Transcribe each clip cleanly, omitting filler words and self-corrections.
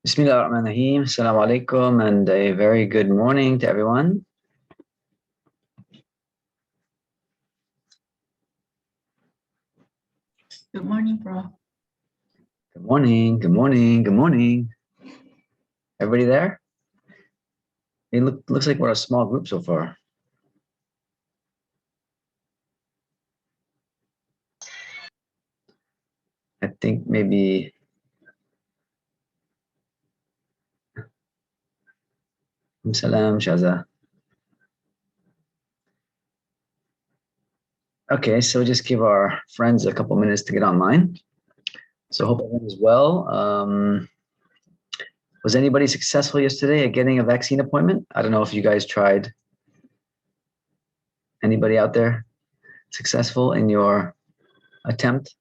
Bismillahirrahmanirrahim. Assalamu alaikum and a very good morning to everyone. Good morning, Prof. Good morning, good morning, good morning. Everybody there? It looks like we're a small group so far. I think maybe Salam Shaza. Okay, so just give our friends a couple minutes to get online. So hope everyone is well. Was anybody successful yesterday at getting a vaccine appointment? I don't know if you guys tried. Anybody out there successful in your attempt?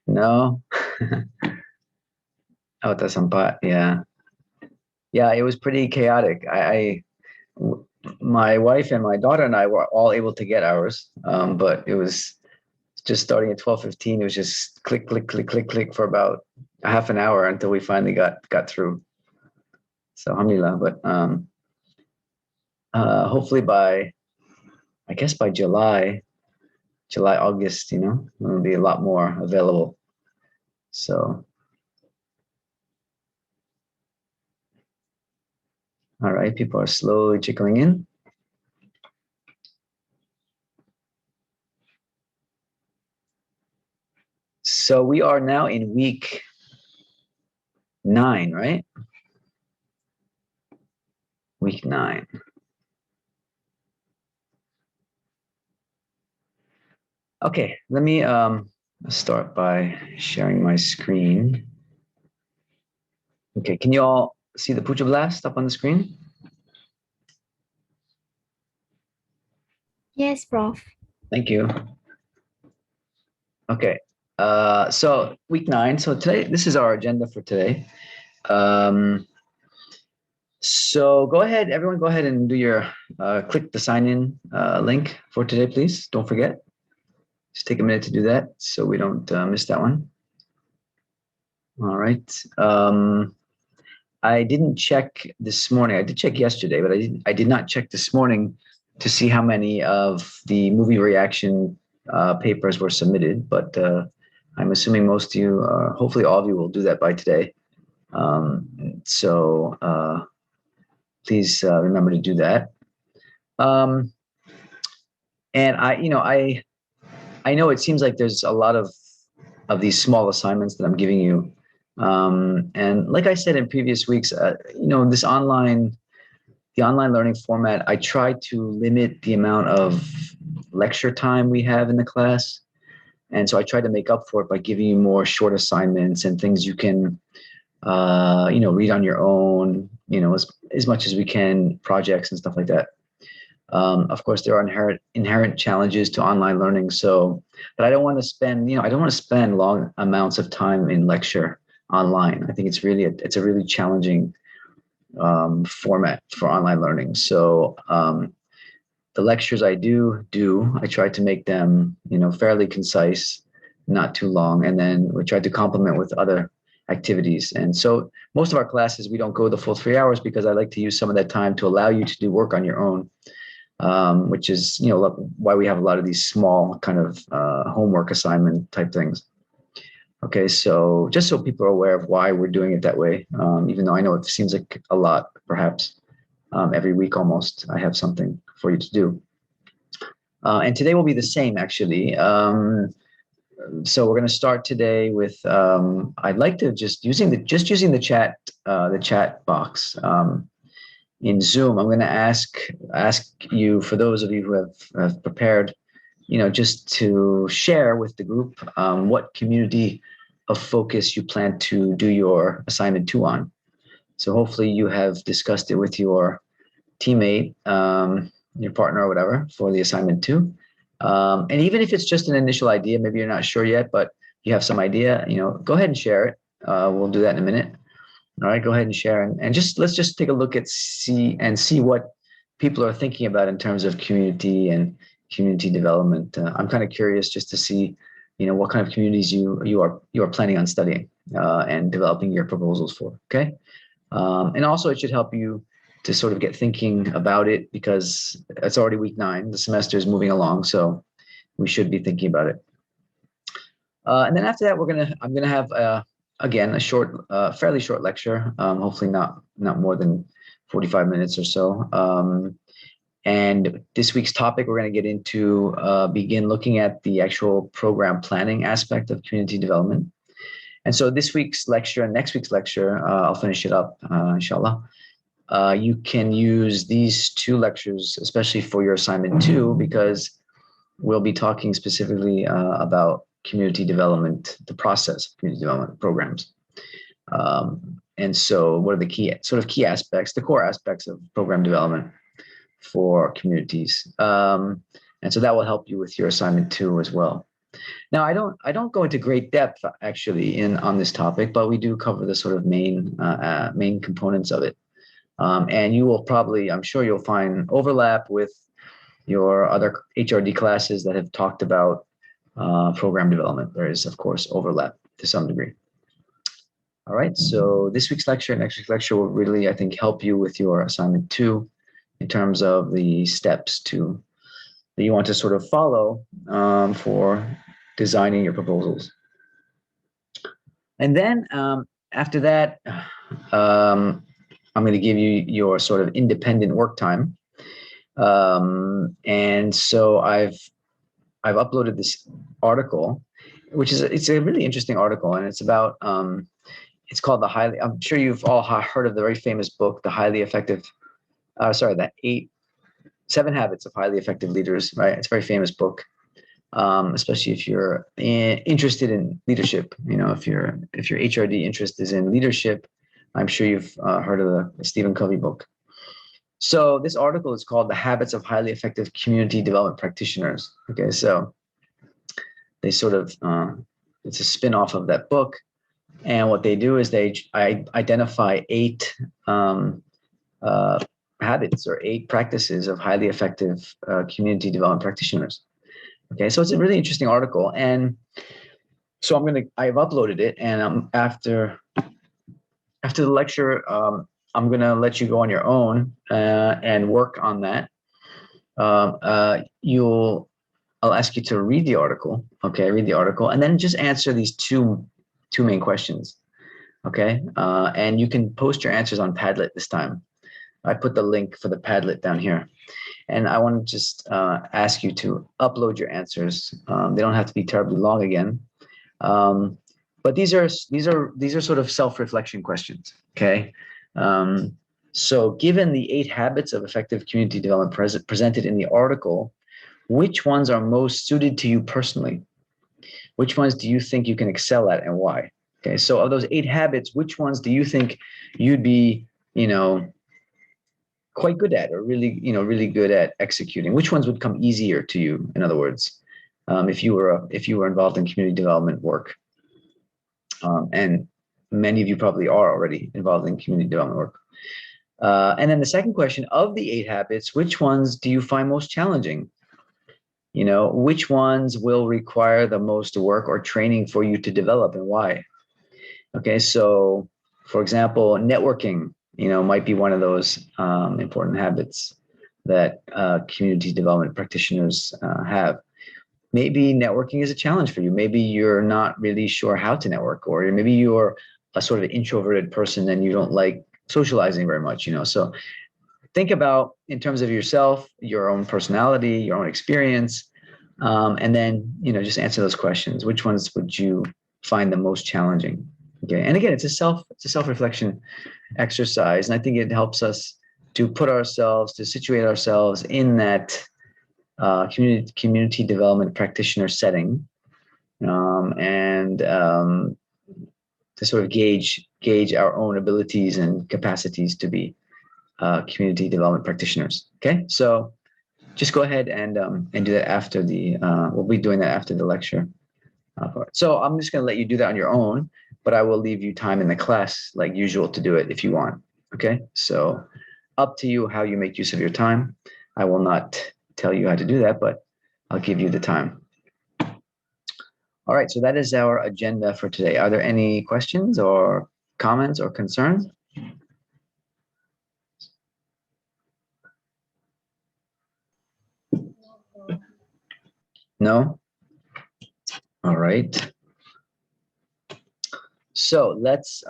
No? Oh, that's yeah. Yeah, it was pretty chaotic. My wife and my daughter and I were all able to get ours, but it was just starting at 12:15. It was just click, click, click, click, click for about a half an hour until we finally got through. So alhamdulillah, but hopefully I guess by July, August, it'll be a lot more available. So, all right, people are slowly trickling in. So we are now in week 9, right? Week 9. Okay, let me start by sharing my screen. Okay, can you all see the Puja Blast up on the screen? Yes, Prof. Thank you. Okay, so week 9. So today, this is our agenda for today. So go ahead, everyone, go ahead and do your click the sign in link for today, please. Don't forget. Just take a minute to do that so we don't miss that one. All right. I didn't check this morning. I did check yesterday, but I did not check this morning to see how many of the movie reaction papers were submitted. But I'm assuming most of you, hopefully all of you, will do that by today. So please remember to do that. And I know it seems like there's a lot of these small assignments that I'm giving you. And like I said in previous weeks, the online learning format, I try to limit the amount of lecture time we have in the class. And so I try to make up for it by giving you more short assignments and things you can, read on your own, as much as we can, projects and stuff like that. Of course, there are inherent challenges to online learning. But I don't want to spend, long amounts of time in lecture online. I think it's a really challenging format for online learning. So the lectures I I try to make them, fairly concise, not too long, and then we try to complement with other activities. And so most of our classes, we don't go the full 3 hours because I like to use some of that time to allow you to do work on your own. Which is, why we have a lot of these small kind of homework assignment type things. Okay, so just so people are aware of why we're doing it that way, even though I know it seems like a lot, perhaps every week almost, I have something for you to do. And today will be the same, actually. So we're going to start today with, I'd like to using the chat box. In Zoom, I'm going to ask you, for those of you who have prepared, just to share with the group what community of focus you plan to do your assignment 2 on. So hopefully you have discussed it with your teammate, your partner or whatever for the assignment 2. And even if it's just an initial idea, maybe you're not sure yet, but you have some idea, go ahead and share it. We'll do that in a minute. All right, go ahead and share, and let's just take a look at see what people are thinking about in terms of community and community development. I'm kind of curious just to see what kind of communities you are planning on studying and developing your proposals for. Okay, and also it should help you to sort of get thinking about it, because it's already week 9. The semester is moving along, so we should be thinking about it. And then after that, I'm gonna have again a short, fairly short lecture. Hopefully not more than 45 minutes or so. And this week's topic, we're going to get into begin looking at the actual program planning aspect of community development. And so this week's lecture and next week's lecture, I'll finish it up, inshallah. You can use these 2 lectures, especially for your assignment 2, because we'll be talking specifically about community development, the process of community development programs. And so what are the key aspects, the core aspects of program development for communities? And so that will help you with your assignment 2 as well. Now, I don't go into great depth actually on this topic, but we do cover the sort of main components of it. And you will probably, I'm sure you'll find overlap with your other HRD classes that have talked about program development. There is, of course, overlap to some degree. All right, so this week's lecture and next week's lecture will really, I think, help you with your assignment 2 in terms of the steps that you want to sort of follow for designing your proposals. And then after that, I'm going to give you your sort of independent work time. And so I've uploaded this article, which is, it's a really interesting article, and it's about, it's called I'm sure you've all heard of the very famous book, The 7 Habits of Highly Effective Leaders, right? It's a very famous book, especially if you're interested in leadership. If your HRD interest is in leadership, I'm sure you've heard of the Stephen Covey book. So this article is called The Habits of Highly Effective Community Development Practitioners. Okay, so they sort of, it's a spin-off of that book. And what they do is they identify 8 habits or 8 practices of highly effective community development practitioners. Okay, so it's a really interesting article. And so I've uploaded it, and after the lecture, I'm going to let you go on your own and work on that. I'll ask you to read the article. Okay, read the article, and then just answer these two main questions. Okay, and you can post your answers on Padlet this time. I put the link for the Padlet down here, and I want to just ask you to upload your answers. They don't have to be terribly long again, but these are sort of self-reflection questions. Okay, so given the 8 habits of effective community development presented in the article, which ones are most suited to you personally? Which ones do you think you can excel at, and why? Okay, so of those 8 habits, which ones do you think you'd be, quite good at, or really good at executing? Which ones would come easier to you, in other words, if you were involved in community development work? And many of you probably are already involved in community development work. And then the second question, of the 8 habits, which ones do you find most challenging? Which ones will require the most work or training for you to develop, and why? Okay, so for example, networking, might be one of those important habits that community development practitioners have. Maybe networking is a challenge for you. Maybe you're not really sure how to network, or maybe you're a sort of introverted person and you don't like socializing very much, So think about, in terms of yourself, your own personality, your own experience, and then, just answer those questions. Which ones would you find the most challenging? Okay, and again, it's a self-reflection exercise, and I think it helps us to situate ourselves in that community development practitioner setting, and to sort of gauge our own abilities and capacities to be community development practitioners. Okay, so just go ahead and do that after we'll be doing that after the lecture. So I'm just going to let you do that on your own, but I will leave you time in the class like usual to do it if you want. Okay, so up to you how you make use of your time. I will not tell you how to do that, but I'll give you the time. All right, so that is our agenda for today. Are there any questions or comments or concerns? No? All right. So let's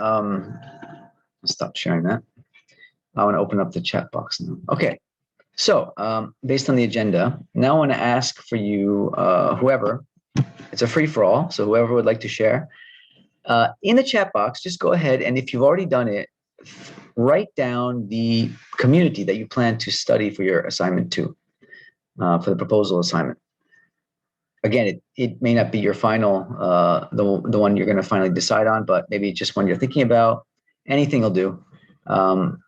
stop sharing that. I want to open up the chat box now. Okay. So based on the agenda, now I want to ask for you, whoever, it's a free-for-all, so whoever would like to share, in the chat box, just go ahead, and if you've already done it, write down the community that you plan to study for your assignment 2, for the proposal assignment. Again, it may not be your final, the one you're going to finally decide on, but maybe just one you're thinking about. Anything will do. I'm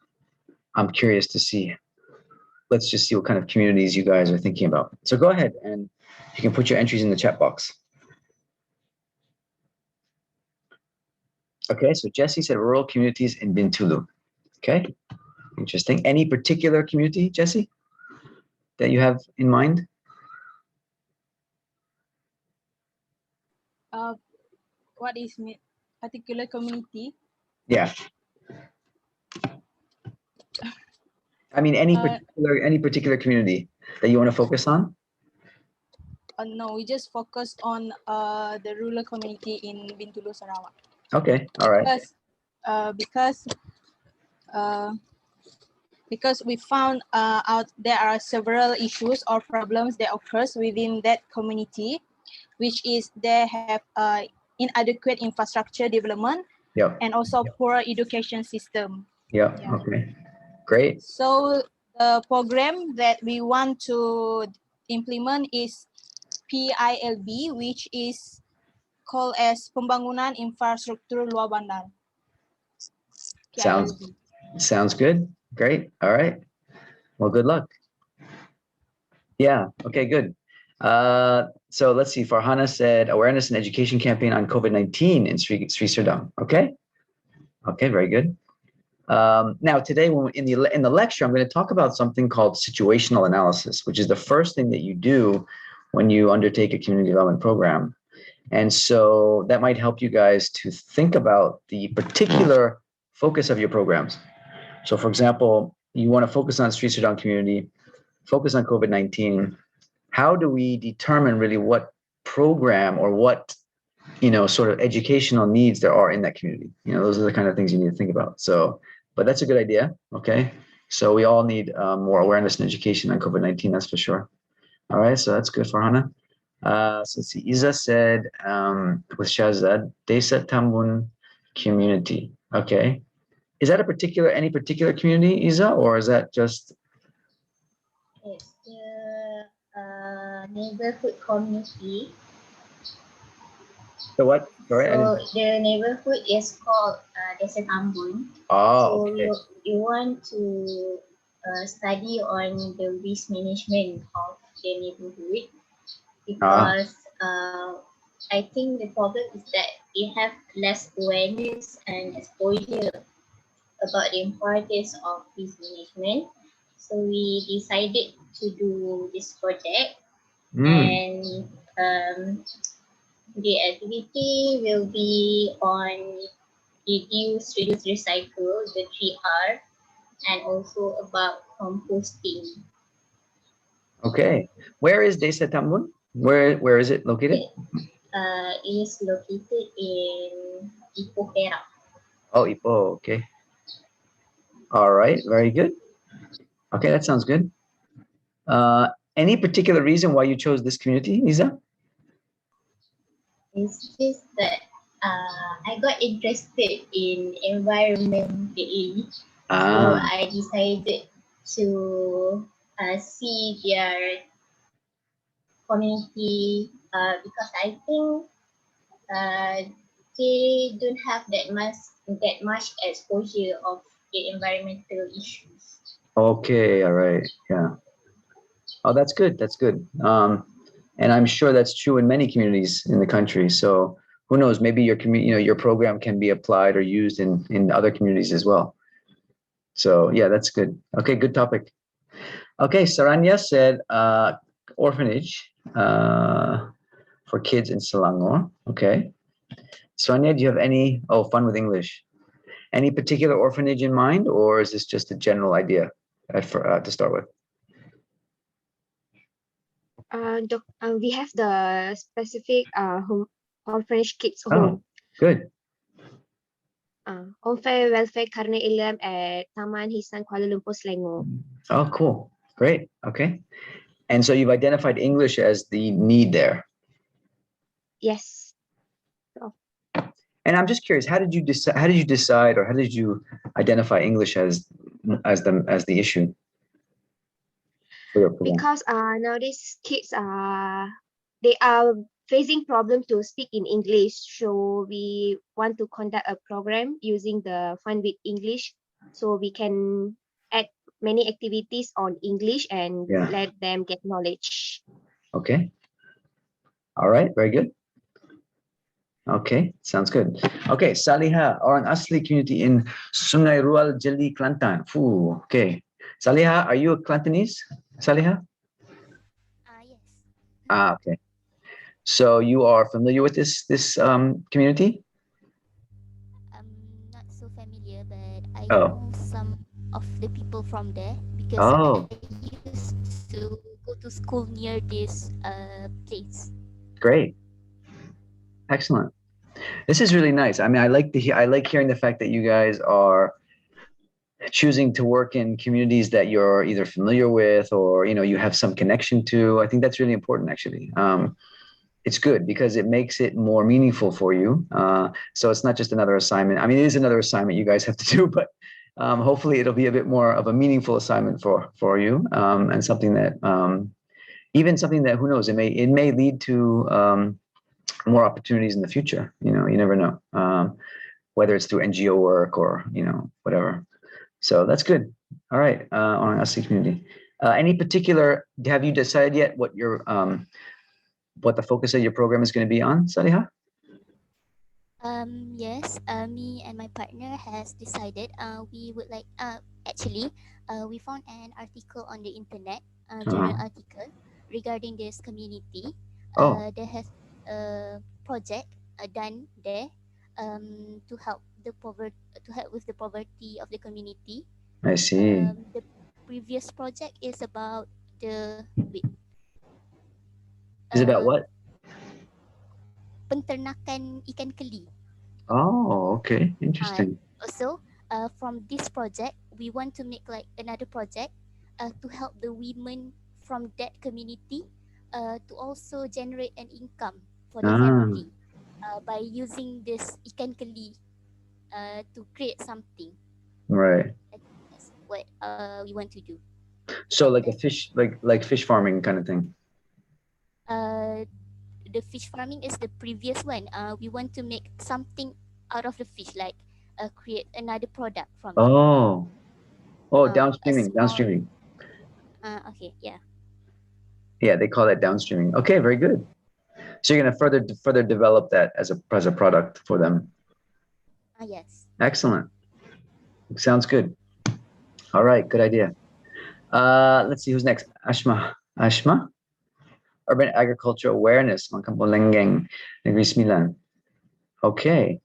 curious to see. Let's just see what kind of communities you guys are thinking about. So go ahead and you can put your entries in the chat box. Okay, so Jesse said rural communities in Bintulu. Okay, interesting. Any particular community, Jesse, that you have in mind? What is particular community? Yeah. I mean, any particular community that you want to focus on? No, we just focus on the rural community in Bintulu, Sarawak. Okay, all right. Because we found out there are several issues or problems that occurs within that community, which is they have inadequate infrastructure development, Yep. and also poor education system. Yep. Yeah. Okay. Great. So the program that we want to implement is PILB, which is called as Pembangunan Infrastruktur Luar Bandar. Sounds good. Great. All right. Well, good luck. Yeah. Okay, good. So let's see. Farhana said awareness and education campaign on COVID-19 in Sri Serdang. Okay. Okay, very good. Now today, in the lecture, I'm going to talk about something called situational analysis, which is the first thing that you do when you undertake a community development program. And so that might help you guys to think about the particular focus of your programs. So for example, you want to focus on Sri Serdang community, focus on COVID-19. How do we determine really what program or what, sort of educational needs there are in that community? Those are the kind of things you need to think about. So, but that's a good idea. Okay. So we all need more awareness and education on COVID-19, that's for sure. All right. So that's good for Hannah. So let's see. Iza said with Shazad, Desa Tambun community. Okay. Is that any particular community, Iza, or is that just? It's the neighborhood community. So what? Sorry. So the neighborhood is called Desa Tambun. Oh, so okay. you want to study on the risk management of the neighborhood, because I think the problem is that we have less awareness and exposure about the importance of risk management. So we decided to do this project, and the activity will be on reduce, recycle, the 3R, and also about composting. Okay. Where is Desa Tambun? Where is it located? It is located in Ipoh, Perak. Oh, Ipoh. Okay. All right. Very good. Okay, that sounds good. Any particular reason why you chose this community, Iza? It's just that I got interested in environment daily. So I decided to see their community, because I think they don't have that much exposure of the environmental issues. Okay, all right, yeah. Oh, that's good. That's good. And I'm sure that's true in many communities in the country. So who knows? Maybe your your program can be applied or used in other communities as well. So yeah, that's good. Okay, good topic. Okay, Saranya said orphanage for kids in Selangor. Okay. Sonia, do you have any, fun with English? Any particular orphanage in mind, or is this just a general idea to start with? We have the specific home orphanage kids Oh, home. good. Home Fair Welfare Karna Ilam at Taman Hisan Kuala Lumpur, Selangor. Oh, cool. Great. Okay. And so you've identified English as the need there. Yes. And I'm just curious, how did you decide, or how did you identify English as the issue for your program? Because nowadays kids they are facing problem to speak in English, so we want to conduct a program using the Fun with English, so we can add many activities on English and let them get knowledge. Okay. All right. Very good. Okay, sounds good. Okay, Saliha, orang asli community in Sungai Rual Jeli, Kelantan. Okay. Saliha, are you a Kelantanese? Saliha? Yes. Okay. So you are familiar with this community? I'm not so familiar, but I Oh. know some of the people from there because Oh. I used to go to school near this place. Great. Excellent. This is really nice. I mean, I like hearing the fact that you guys are choosing to work in communities that you're either familiar with or you have some connection to. I think that's really important, actually. It's good because it makes it more meaningful for you. So it's not just another assignment. I mean, it is another assignment you guys have to do, but hopefully it'll be a bit more of a meaningful assignment for you, and something that even something that, who knows, it may lead to more opportunities in the future. You never know, whether it's through NGO work or whatever. So that's good. All right, on our SC community. Any particular? Have you decided yet what your what the focus of your program is going to be on, Saliha? Yes, me and my partner has decided we would like actually we found an article on the internet, general article regarding this community. There has a project done there to help with the poverty of the community. I see. The previous project is about the Is about what? Penternakan ikan keli. Oh, okay, interesting. Also, from this project, we want to make like another project to help the women from that community to also generate an income for the family by using this ikan keli to create something. Right. That's what we want to do. So like a fish, like fish farming kind of thing. The fish farming is the previous one. We want to make something out of the fish, like create another product from it. Oh, downstreaming. Okay, yeah. Yeah, they call that downstreaming. Okay, very good. So you're going to further develop that as a product for them. Yes. Excellent. Sounds good. All right, good idea. Let's see who's next. Ashma. Urban Agriculture Awareness, Kampung Lenggeng, Negeri Sembilan. Okay.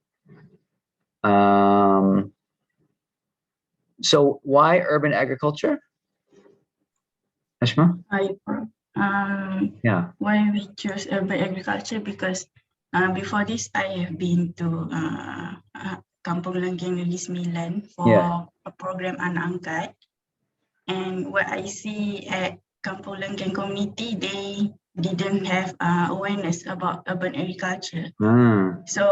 So why urban agriculture? Ashma? Yeah. Why we choose urban agriculture? Because before this, I have been to Kampung Lenggeng Negeri Sembilan for a program anak angkat. And what I see at Kampung Lenggeng community, they didn't have awareness about urban agriculture. So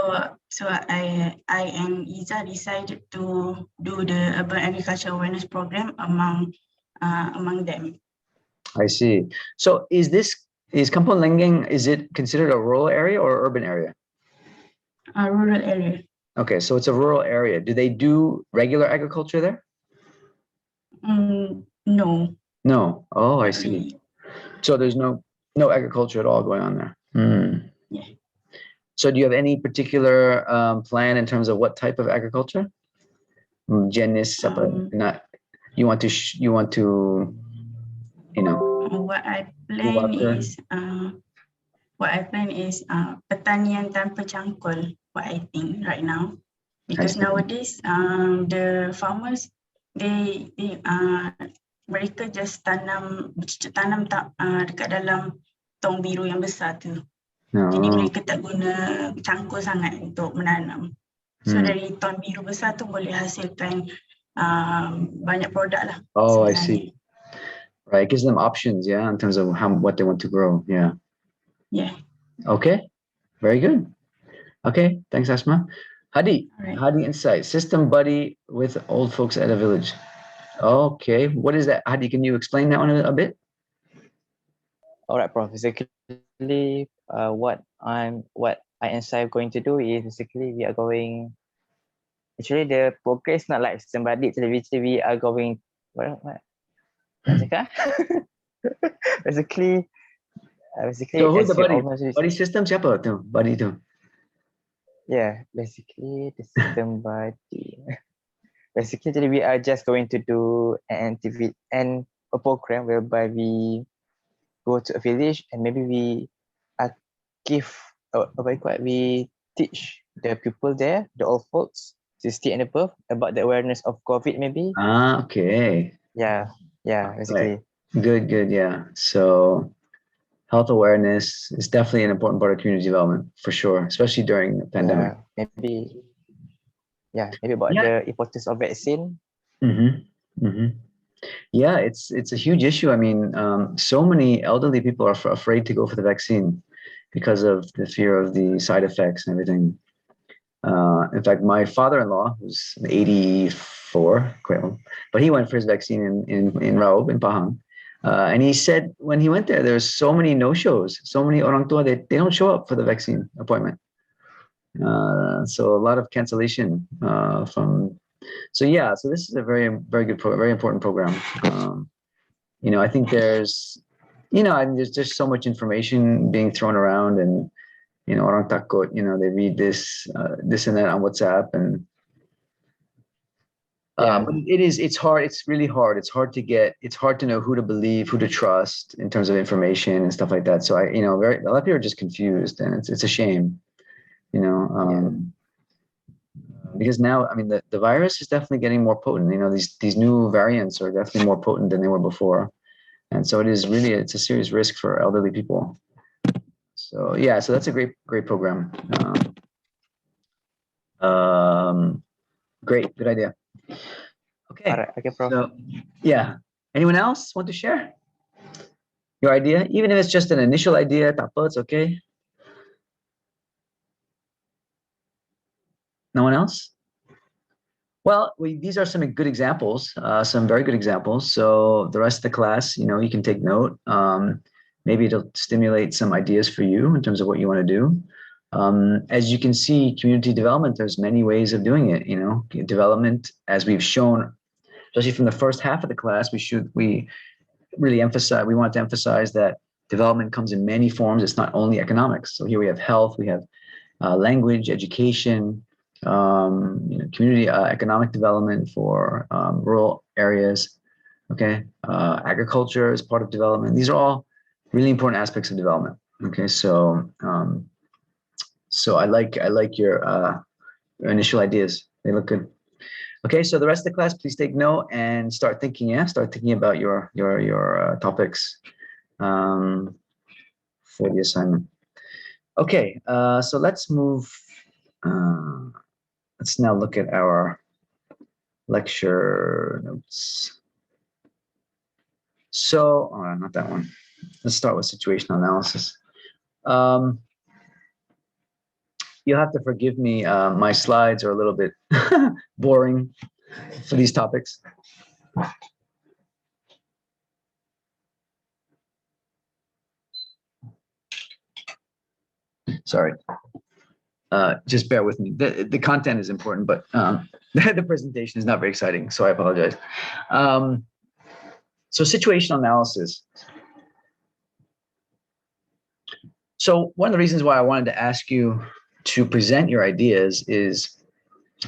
I and Iza decided to do the urban agriculture awareness program among them. I see. So is Kampung Lenggeng, is it considered a rural area or urban area? A rural area. Okay, so it's a rural area. Do they do regular agriculture there? No. No. Oh, I see. So there's no agriculture at all going on there. Yeah. So do you have any particular plan in terms of what type of agriculture? Jenis you want to what I plan is what I plan is pertanian tanpa cangkul, what I think right now. Because nowadays the farmers mereka just tanam dekat dalam tong biru yang besar tu. Jadi mereka tak guna cangkul sangat untuk menanam. So dari tong biru besar tu boleh hasilkan banyak produk lah. Oh, I see. Right, it gives them options, yeah, in terms of what they want to grow. Yeah. Yeah. Okay, very good. Okay, thanks, Asma. Hadi, Alright. Hadi Insight, system buddy with old folks at a village. Okay, what is that? Hadi, can you explain that one a bit? All right, Prof. Basically, what I Insight going to do is basically we are going. Actually, the progress not like system buddy. We are going. What? basically, So who's the buddy? Buddy system siapa tu? Buddy tu. Yeah, basically the system buddy. Basically, we are just going to do an activity and a program whereby we go to a village and maybe we we teach the people there, the old folks, 60 and above, about the awareness of COVID maybe. Okay. Yeah, basically. Right. Good, yeah. So health awareness is definitely an important part of community development, for sure, especially during the pandemic. Maybe about the importance of vaccine. Yeah, it's a huge issue. I mean, so many elderly people are afraid to go for the vaccine because of the fear of the side effects and everything. In fact, my father-in-law, who's 84, quite old, but he went for his vaccine in Raub, in Pahang. And he said when he went there, there's so many no-shows, so many orang tua, they don't show up for the vaccine appointment. So a lot of cancellation so this is a very, very good, very important program. I think there's just so much information being thrown around, and orang takut, they read this and that on WhatsApp, and but it's hard. It's really hard. It's hard to know who to believe, who to trust in terms of information and stuff like that. So a lot of people are just confused, and it's a shame, because now, I mean, the virus is definitely getting more potent. These new variants are definitely more potent than they were before, and so it's a serious risk for elderly people. So so that's a great program. Great, good idea. Okay. All right, okay, Prof. So, anyone else want to share your idea, even if it's just an initial idea? It's okay. No one else? Well, these are some good examples, some very good examples. So the rest of the class, you can take note. Maybe it'll stimulate some ideas for you in terms of what you want to do. As you can see, community development, there's many ways of doing it. Development, as we've shown, especially from the first half of the class, we want to emphasize that development comes in many forms. It's not only economics. So here we have health, we have language, education, community economic development for rural areas. Okay, agriculture is part of development. These are all really important aspects of development. Okay, so I like your initial ideas. They look good. Okay, so the rest of the class, please take note and start thinking. Start thinking about your topics for the assignment. Okay, so let's move. Let's now look at our lecture notes. So, not that one. Let's start with situational analysis. You'll have to forgive me. My slides are a little bit boring for these topics. Sorry. Just bear with me. The content is important, but the presentation is not very exciting, so I apologize. So situational analysis. So one of the reasons why I wanted to ask you to present your ideas is,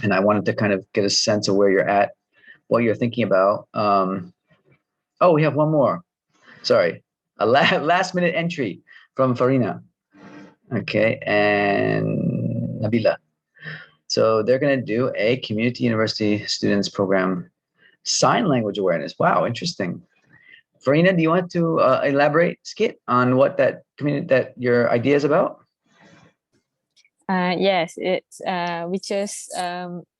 and I wanted to kind of get a sense of where you're at, what you're thinking about. Oh, we have one more. Sorry, a last minute entry from Farina. okay, and Nabila. So they're going to do a community university students program, sign language awareness. Wow, interesting. Farina, do you want to elaborate, Skit, on what that community, that your idea is about? Yes, it's we chose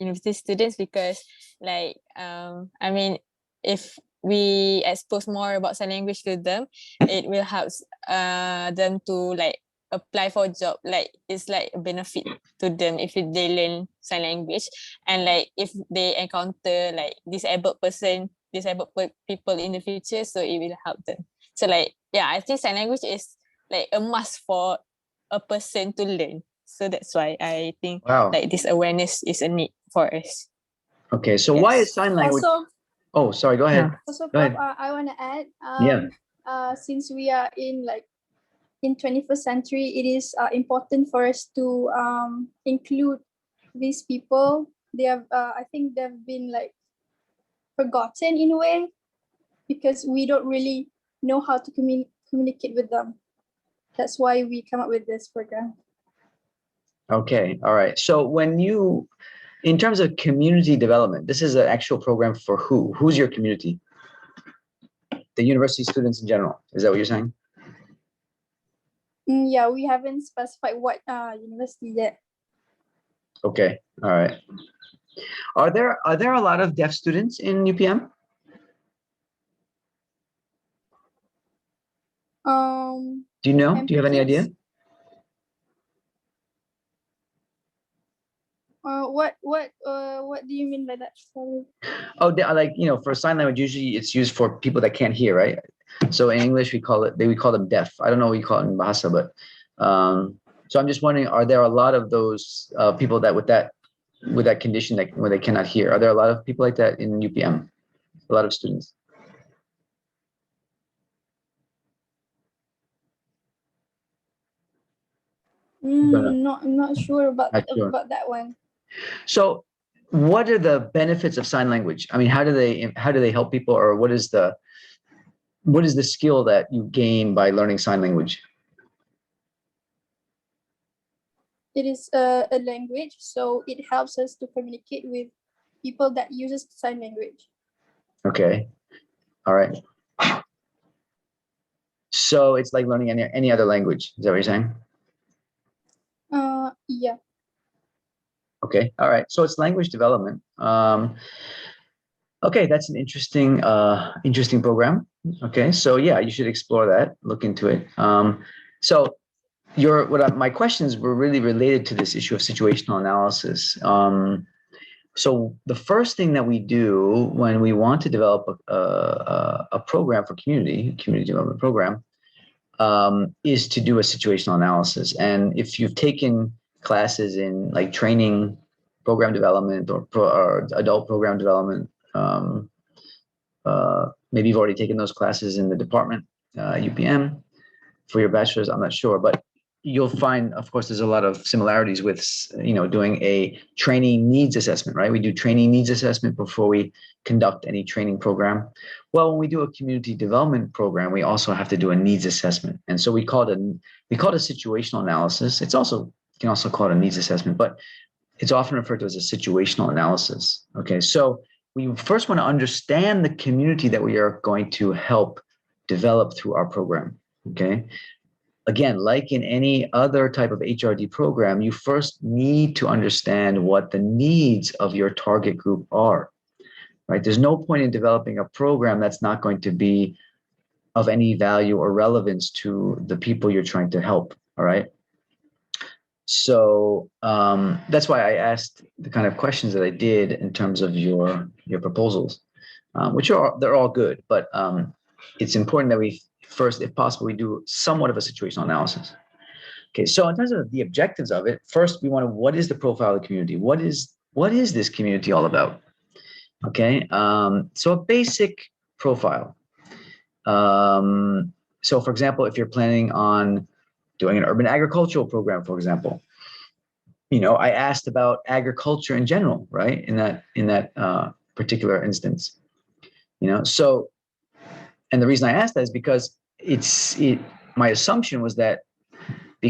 university students because like I mean, if we expose more about sign language to them, it will help them to like apply for a job. Like it's like a benefit to them if they learn sign language, and like if they encounter like disabled people in the future, so it will help them. So like yeah, I think sign language is like a must for a person to learn. So that's why I think like this awareness is a need for us. Okay, so why is sign language? Also, oh, sorry, go ahead. Also, go ahead. I want to add, since we are in 21st century, it is important for us to include these people. They have, I think they've been forgotten in a way because we don't really know how to communicate with them. That's why we come up with this program. Okay, all right. So when you, in terms of community development, this is an actual program for who? Who's your community? The university students in general. Is that what you're saying? Yeah, we haven't specified what university yet. Okay, all right. Are there a lot of deaf students in UPM? Do you know? Do you have any idea? What do you mean by that? Sorry. Oh, like, you know, for sign language, usually it's used for people that can't hear, right? So in English, we call them deaf. I don't know what you call it in Bahasa, but so I'm just wondering, are there a lot of those people that with that condition where they cannot hear? Are there a lot of people like that in UPM? A lot of students. I'm not sure about that one. So what are the benefits of sign language? I mean, how do they help people, or what is the skill that you gain by learning sign language? It is a language, so it helps us to communicate with people that uses sign language. Okay, all right. So it's like learning any other language. Is that what you're saying? Yeah. Okay, all right. So it's language development. Okay, that's an interesting program. Okay, so yeah, you should explore that, look into it. So my questions were really related to this issue of situational analysis. So the first thing that we do when we want to develop a program for community development program, is to do a situational analysis. And if you've taken classes in like training, program development, or adult program development, maybe you've already taken those classes in the department, UPM, for your bachelor's, I'm not sure, but you'll find, of course, there's a lot of similarities with, doing a training needs assessment, right? We do training needs assessment before we conduct any training program. Well, when we do a community development program, we also have to do a needs assessment. And so we call it a situational analysis. You can also call it a needs assessment, but it's often referred to as a situational analysis. Okay, so we first want to understand the community that we are going to help develop through our program. Okay. Again, like in any other type of HRD program, you first need to understand what the needs of your target group are, right? There's no point in developing a program that's not going to be of any value or relevance to the people you're trying to help, all right? So that's why I asked the kind of questions that I did in terms of your proposals, they're all good, but it's important that we first, if possible, we do somewhat of a situational analysis. Okay, so in terms of the objectives of it, first we want to, what is the profile of the community? What is this community all about? Okay, so a basic profile. So for example, if you're planning on doing an urban agricultural program, for example, I asked about agriculture in general, right? In that particular instance, so, and the reason I asked that is because my assumption was that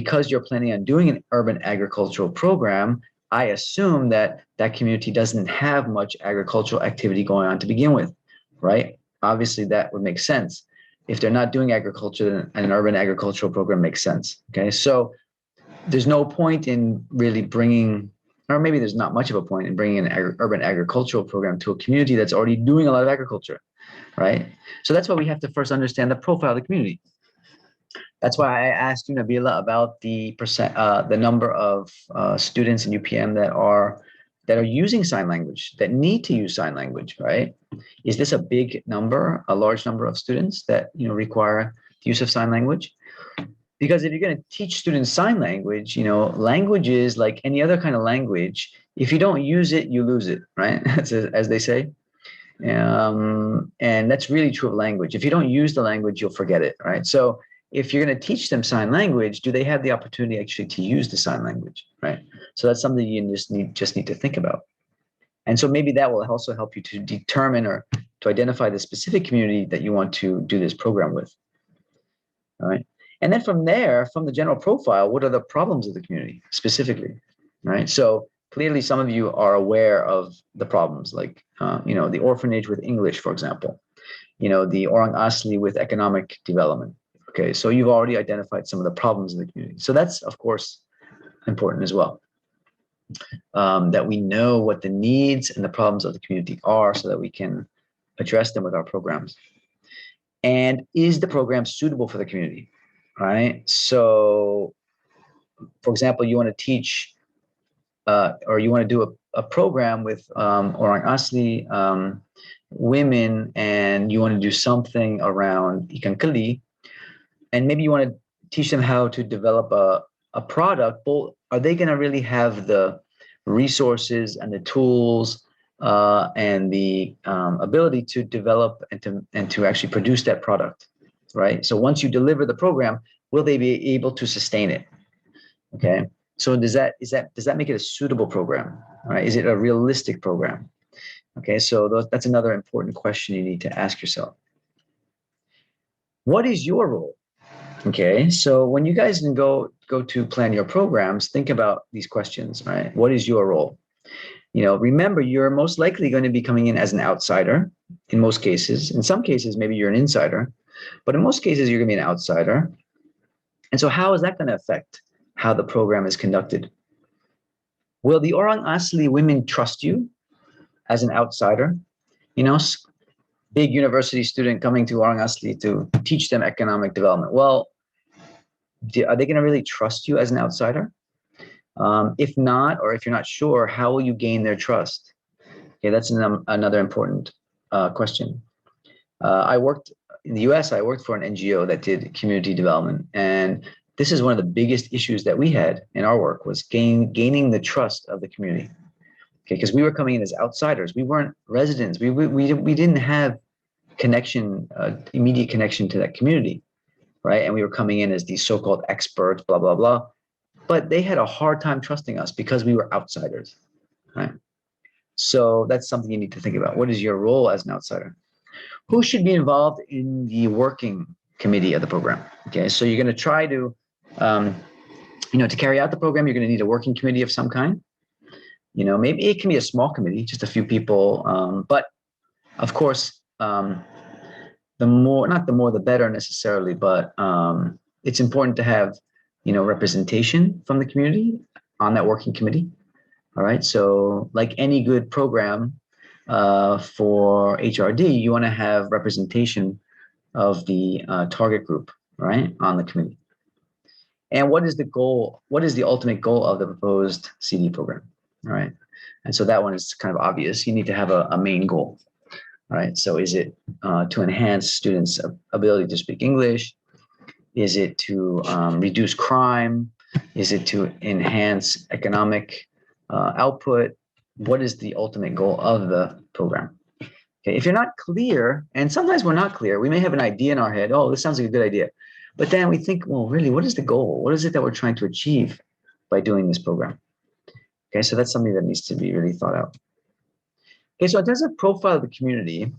because you're planning on doing an urban agricultural program, I assume that that community doesn't have much agricultural activity going on to begin with, right? Obviously, that would make sense. If they're not doing agriculture, then an urban agricultural program makes sense. Okay, so there's no point in really bringing, or maybe there's not much of a point in bringing an urban agricultural program to a community that's already doing a lot of agriculture, right? So that's why we have to first understand the profile of the community. That's why I asked you, Nabila, about the number of students in UPM that are using sign language, that need to use sign language, right? Is this a big number, a large number of students that require the use of sign language? Because if you're going to teach students sign language, language is like any other kind of language. If you don't use it, you lose it, right? As they say. And that's really true of language. If you don't use the language, you'll forget it, right? So if you're going to teach them sign language, do they have the opportunity actually to use the sign language, right? So that's something you just need to think about. And so maybe that will also help you to determine or to identify the specific community that you want to do this program with, all right? And then from there, from the general profile, what are the problems of the community specifically, right? So clearly some of you are aware of the problems, like, the orphanage with English, for example, the Orang Asli with economic development. Okay, so you've already identified some of the problems of the community. So that's, of course, important as well, that we know what the needs and the problems of the community are so that we can address them with our programs. And is the program suitable for the community, right? So, for example, you want to teach or you want to do a program with Orang Asli women, and you want to do something around ikan keli, and maybe you want to teach them how to develop a product. But are they going to really have the resources and the tools and the ability to develop and to actually produce that product, right? So once you deliver the program, will they be able to sustain it? Okay. So does that make it a suitable program, right? Is it a realistic program? Okay. So that's another important question you need to ask yourself. What is your role? Okay. So when you guys can go to plan your programs, think about these questions, right? What is your role? Remember, you're most likely going to be coming in as an outsider in most cases. In some cases, maybe you're an insider, but in most cases, you're going to be an outsider. And so how is that going to affect how the program is conducted? Will the Orang Asli women trust you as an outsider? Big university student coming to Orang Asli to teach them economic development. Well, are they going to really trust you as an outsider? If not, or if you're not sure, how will you gain their trust? Okay, that's another important question. I worked in the US, I worked for an NGO that did community development. And this is one of the biggest issues that we had in our work, was gaining the trust of the community. Okay, because we were coming in as outsiders. We weren't residents. We didn't have connection, immediate connection to that community, right? And we were coming in as these so-called experts, blah, blah, blah. But they had a hard time trusting us because we were outsiders, right? So that's something you need to think about. What is your role as an outsider? Who should be involved in the working committee of the program? Okay, so you're going to try to, to carry out the program, you're going to need a working committee of some kind. Maybe it can be a small committee, just a few people. But of course, the more the better necessarily, but it's important to have, representation from the community on that working committee. All right. So like any good program for HRD, you want to have representation of the target group, right, on the committee. And what is the goal? What is the ultimate goal of the proposed CD program? All right. And so that one is kind of obvious. You need to have a main goal. All right. So is it to enhance students' ability to speak English? Is it to reduce crime? Is it to enhance economic output? What is the ultimate goal of the program? Okay, if you're not clear, and sometimes we're not clear, we may have an idea in our head, oh, this sounds like a good idea. But then we think, well, really, what is the goal? What is it that we're trying to achieve by doing this program? Okay, so that's something that needs to be really thought out. Okay, so in terms of profile of the community,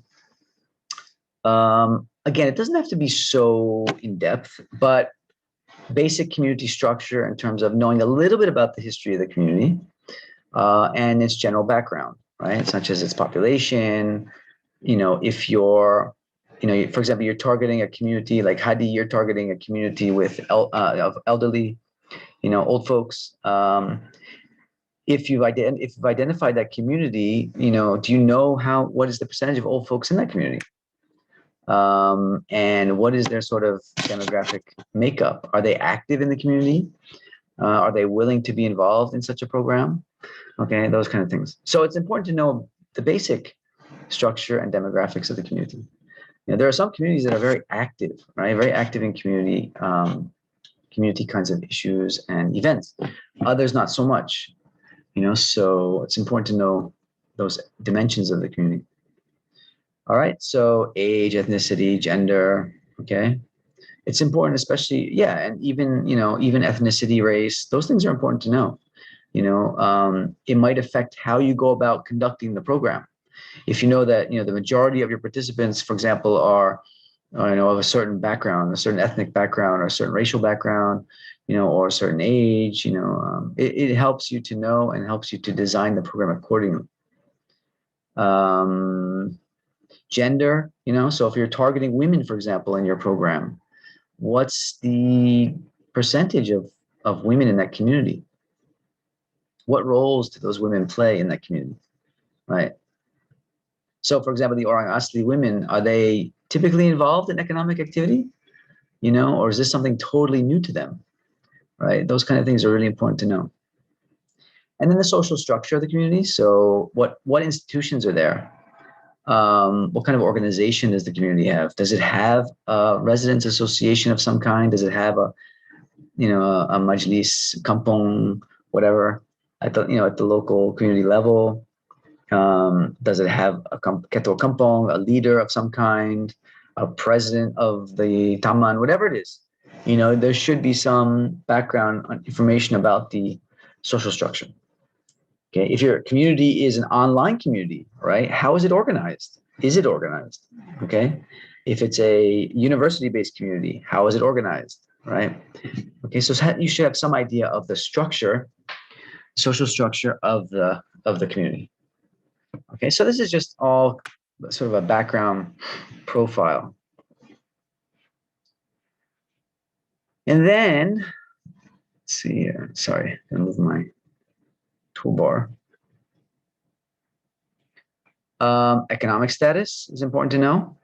again, it doesn't have to be so in depth, but basic community structure in terms of knowing a little bit about the history of the community and its general background, right? Such as its population, if you're, for example, you're targeting a community like Hadi, you're targeting a community with of elderly, old folks. If you've identified that community, do you know what is the percentage of old folks in that community? And what is their sort of demographic makeup? Are they active in the community? Are they willing to be involved in such a program? Okay, those kind of things. So it's important to know the basic structure and demographics of the community. There are some communities that are very active, right? Very active in community kinds of issues and events. Others not so much. So it's important to know those dimensions of the community. All right, so age, ethnicity, gender, okay? It's important, especially, and even, even ethnicity, race, those things are important to know. It might affect how you go about conducting the program. If you know that, the majority of your participants, for example, are, of a certain background, a certain ethnic background, or a certain racial background, or a certain age, it helps you to know and helps you to design the program accordingly. Gender, so if you're targeting women, for example, in your program, what's the percentage of women in that community? What roles do those women play in that community, right? So, for example, the Orang Asli women, are they typically involved in economic activity, or is this something totally new to them, right? Those kind of things are really important to know. And then the social structure of the community. So what institutions are there? What kind of organization does the community have? Does it have a residents association of some kind? Does it have a majlis, kampong, whatever, at the local community level? Does it have a ketua kampong, a leader of some kind, a president of the taman, whatever it is? There should be some background information about the social structure. Okay, if your community is an online community, right? How is it organized? Is it organized? Okay, if it's a university-based community, how is it organized? Right? Okay, so you should have some idea of the structure, social structure of the community. Okay, so this is just all sort of a background profile. And then, let's see here. Sorry, I'm gonna move my toolbar. Economic status is important to know.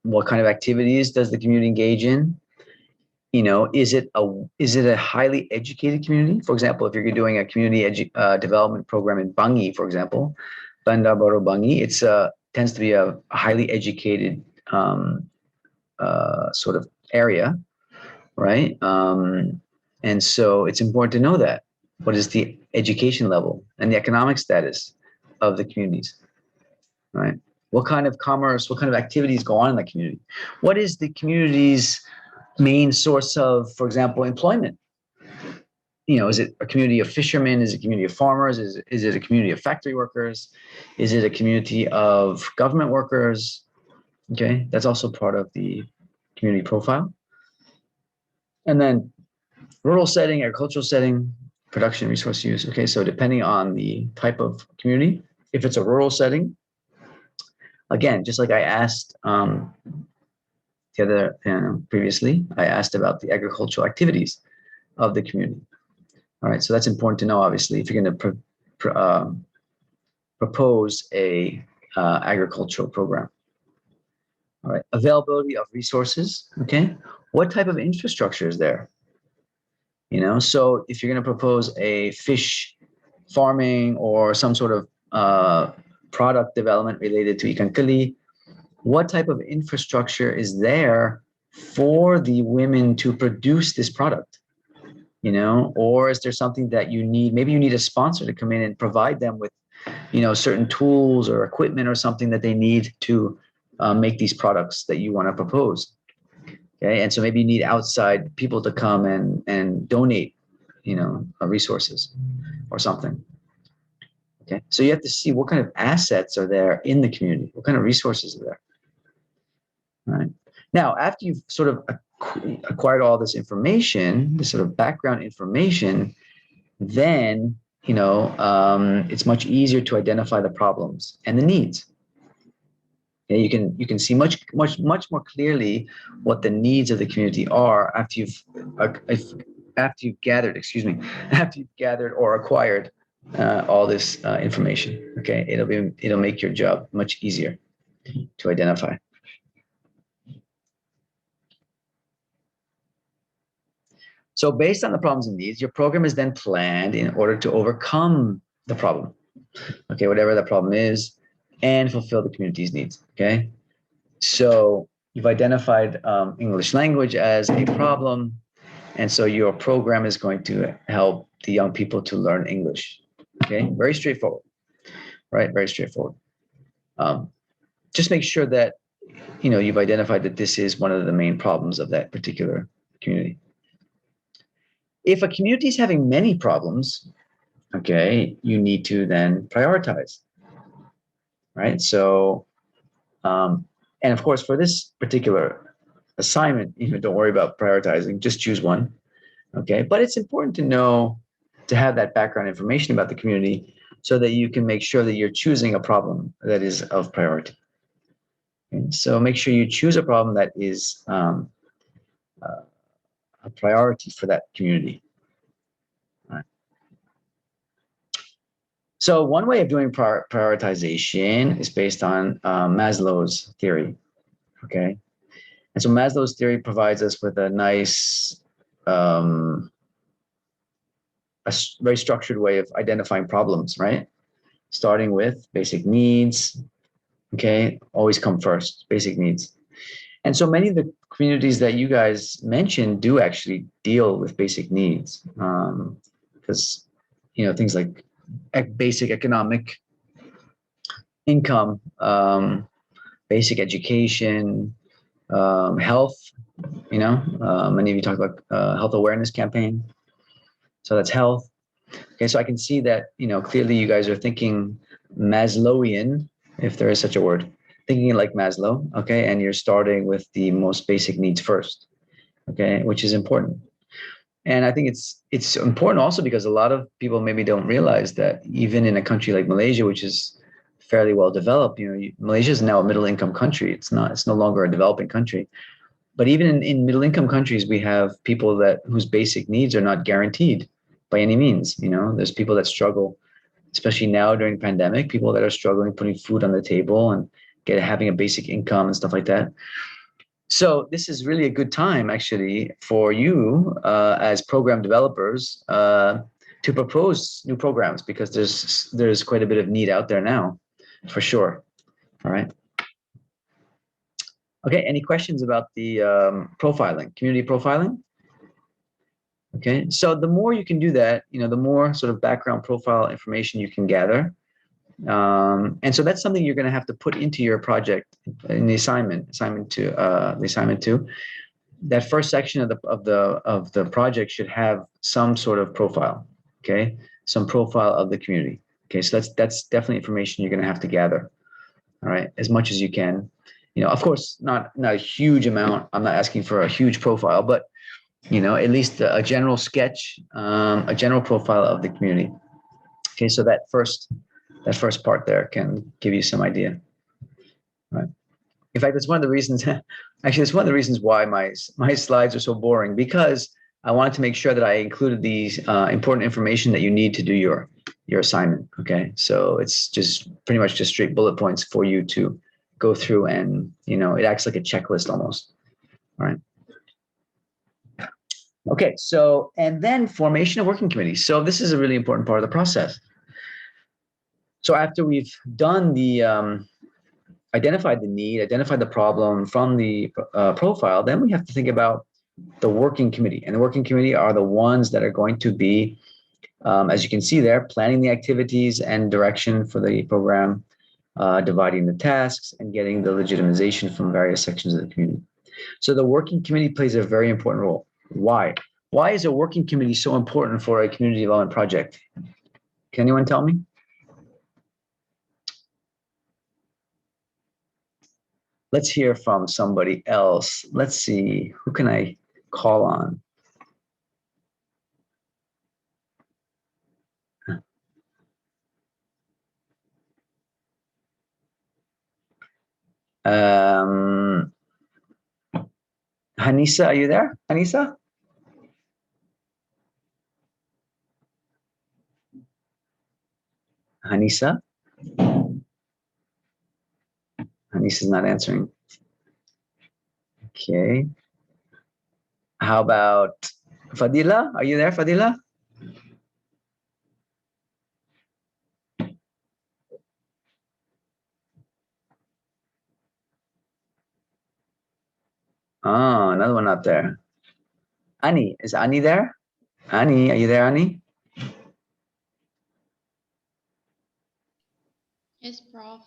What kind of activities does the community engage in? Is it a highly educated community? For example, if you're doing a community development program in Bangi, for example, Bandar Baru Bangi, it's tends to be a highly educated sort of area, right? And so it's important to know that. What is the education level and the economic status of the communities, right? What kind of commerce, what kind of activities go on in the community? What is the community's main source of, for example, employment? Is it a community of fishermen? Is it a community of farmers? Is it a community of factory workers? Is it a community of government workers? Okay, that's also part of the community profile. And then rural setting, agricultural setting, production, resource use. Okay, so depending on the type of community, if it's a rural setting, again, just like I asked previously, I asked about the agricultural activities of the community. All right, so that's important to know, obviously, if you're going to propose a agricultural program. All right, availability of resources. Okay, what type of infrastructure is there? So if you're going to propose a fish farming or some sort of product development related to ikan keli, what type of infrastructure is there for the women to produce this product? Or is there something that you need? Maybe you need a sponsor to come in and provide them with, certain tools or equipment or something that they need to make these products that you want to propose. Okay, and so maybe you need outside people to come and donate, resources or something. Okay, so you have to see what kind of assets are there in the community, what kind of resources are there. All right. Now, after you've sort of acquired all this information, this sort of background information, then it's much easier to identify the problems and the needs. You can see much more clearly what the needs of the community are after you've gathered or acquired all this information. Okay, it'll make your job much easier to identify. So based on the problems and needs, your program is then planned in order to overcome the problem. Okay, whatever the problem is, and fulfill the community's needs. Okay, so you've identified English language as a problem, and so your program is going to help the young people to learn English. Okay, very straightforward, right? Very straightforward. Just make sure that you've identified that this is one of the main problems of that particular community. If a community is having many problems, okay, you need to then prioritize, right? So, and of course, for this particular assignment, don't worry about prioritizing, just choose one, okay? But it's important to have that background information about the community so that you can make sure that you're choosing a problem that is of priority. Okay? So make sure you choose a problem that is a priority for that community. So one way of doing prioritization is based on Maslow's theory, okay? And so Maslow's theory provides us with a nice, a very structured way of identifying problems, right? Starting with basic needs, okay? Always come first, basic needs. And so many of the communities that you guys mentioned do actually deal with basic needs, because, things like basic economic income, basic education, health, many of you talk about health awareness campaign. So that's health. Okay, so I can see that, clearly you guys are thinking Maslowian, if there is such a word, thinking like Maslow, okay, and you're starting with the most basic needs first, okay, which is important. And I think it's important also because a lot of people maybe don't realize that even in a country like Malaysia, which is fairly well developed, Malaysia is now a middle income country. It's no longer a developing country. But even in middle income countries, we have people whose basic needs are not guaranteed by any means. There's people that struggle, especially now during the pandemic, people that are struggling putting food on the table and having a basic income and stuff like that. So this is really a good time, actually, for you as program developers to propose new programs, because there's quite a bit of need out there now, for sure. All right. Okay. Any questions about the profiling, community profiling? Okay. So the more you can do that, the more sort of background profile information you can gather. And so that's something you're going to have to put into your project in the assignment two. That first section of the project should have some sort of profile, okay, some profile of the community. Okay, so that's definitely information you're going to have to gather. All right, as much as you can. Of course, not a huge amount. I'm not asking for a huge profile, but at least a general sketch, a general profile of the community. Okay, so that first part there can give you some idea, right? In fact, it's one of the reasons, actually, it's one of the reasons why my slides are so boring, because I wanted to make sure that I included these important information that you need to do your assignment, okay? So it's just pretty much just straight bullet points for you to go through, and, it acts like a checklist almost, all right? Okay, so, and then formation of working committees. So this is a really important part of the process. So after we've done the, identified the need, identified the problem from the profile, then we have to think about the working committee. And the working committee are the ones that are going to be, as you can see there, planning the activities and direction for the program, dividing the tasks, and getting the legitimization from various sections of the community. So the working committee plays a very important role. Why? Why is a working committee so important for a community development project? Can anyone tell me? let's hear from somebody else. Let's see, who can I call on? Hanisa, are you there? Hanisa? Hanisa? Hanisa's not answering. Okay. How about Fadila? Are you there, Fadila? Oh, another one up there. Ani, is Ani there? Ani, are you there, Ani? Yes, Prof.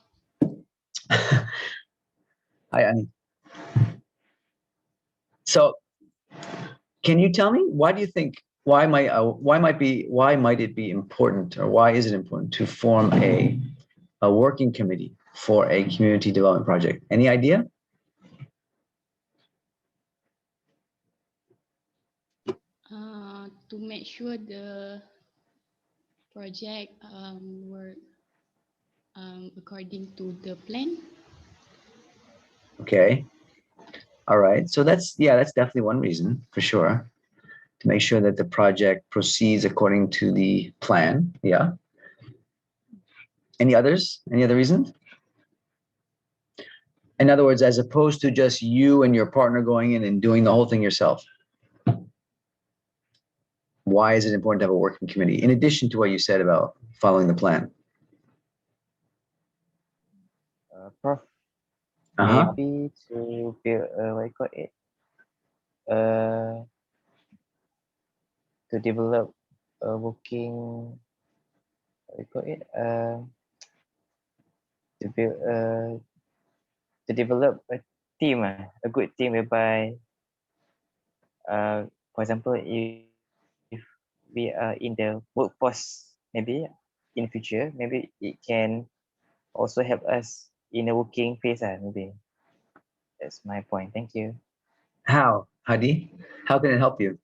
Hi, Ani. So, can you tell me why do you think why might it be important, or why is it important to form a working committee for a community development project? Any idea? To make sure the project work according to the plan. Okay. All right. So that's definitely one reason for sure, to make sure that the project proceeds according to the plan. Yeah. Any others? Any other reasons? In other words, as opposed to just you and your partner going in and doing the whole thing yourself. Why is it important to have a working committee, in addition to what you said about following the plan? Prof, maybe to build what you call it, to develop a working, what you call it, to build to develop a team, a good team whereby, for example, if we are in the workforce, maybe in future, maybe it can also help us in the working phase, maybe. That's my point. Thank you. How, Hadi? How can it help you?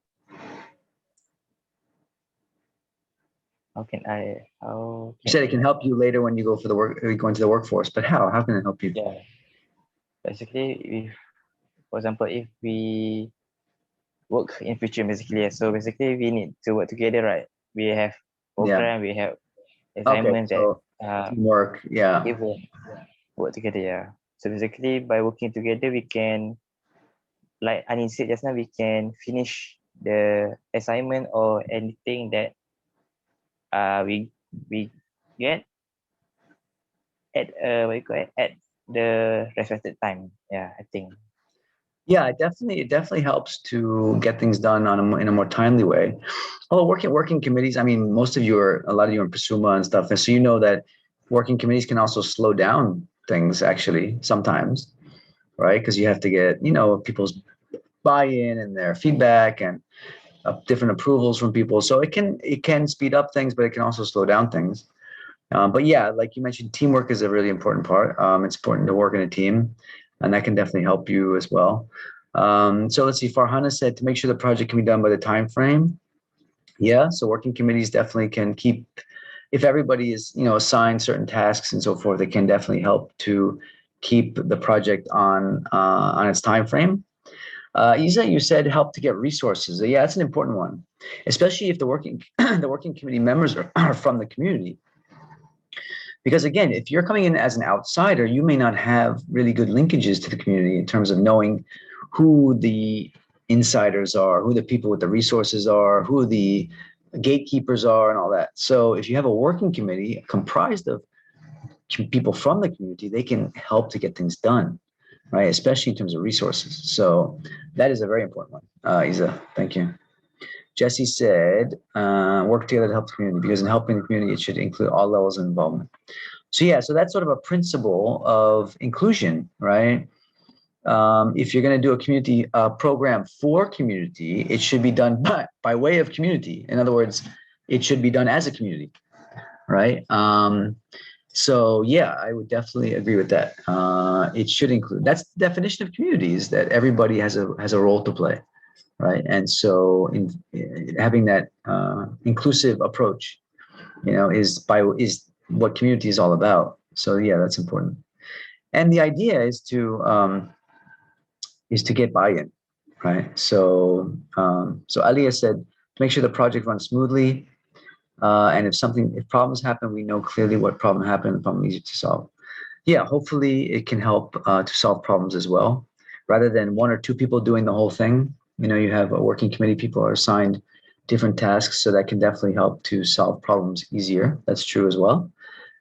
How can I? You said it can help you later when you go for the work, go into the workforce. But how? How can it help you? Yeah. Basically, if, for example, if we work in future, basically, so basically we need to work together, right? We have program, we have assignment so that teamwork, yeah. we work together, yeah. So basically, by working together, we can, like Ani said just now, we can finish the assignment or anything that we get at what you call it, at the respected time. Yeah, I think. Yeah, it definitely helps to get things done in a more timely way. Although working committees, I mean, a lot of you are in Pasuma and stuff, and so you know that working committees can also slow down things actually sometimes, right? Because you have to get people's buy-in and their feedback and different approvals from people. So it can speed up things, but it can also slow down things. But yeah, like you mentioned, teamwork is a really important part. It's important to work in a team, and that can definitely help you as well. So let's see, Farhana said to make sure the project can be done by the time frame. Yeah, so working committees definitely can keep, if everybody is assigned certain tasks and so forth, it can definitely help to keep the project on its time frame. Isa, you said help to get resources. Yeah, that's an important one, especially if the working committee members are from the community. Because again, if you're coming in as an outsider, you may not have really good linkages to the community in terms of knowing who the insiders are, who the people with the resources are, who the gatekeepers are, and all that. So if you have a working committee comprised of people from the community, they can help to get things done, right? Especially in terms of resources. So that is a very important one. Isa, thank you. Jesse said, work together to help the community, because in helping the community, it should include all levels of involvement. So yeah, so that's sort of a principle of inclusion, right? If you're going to do a community program for community, it should be done by way of community. In other words, it should be done as a community, right? So yeah, I would definitely agree with that. It should include, that's the definition of communities, that everybody has a role to play, right? And so having that inclusive approach, is what community is all about. So yeah, that's important. And the idea is to get buy-in, right? So Alia said, to make sure the project runs smoothly, and if problems happen, we know clearly what problem happened, the problem easy to solve. Yeah, hopefully it can help to solve problems as well, rather than one or two people doing the whole thing. You have a working committee, people are assigned different tasks, so that can definitely help to solve problems easier. That's true as well.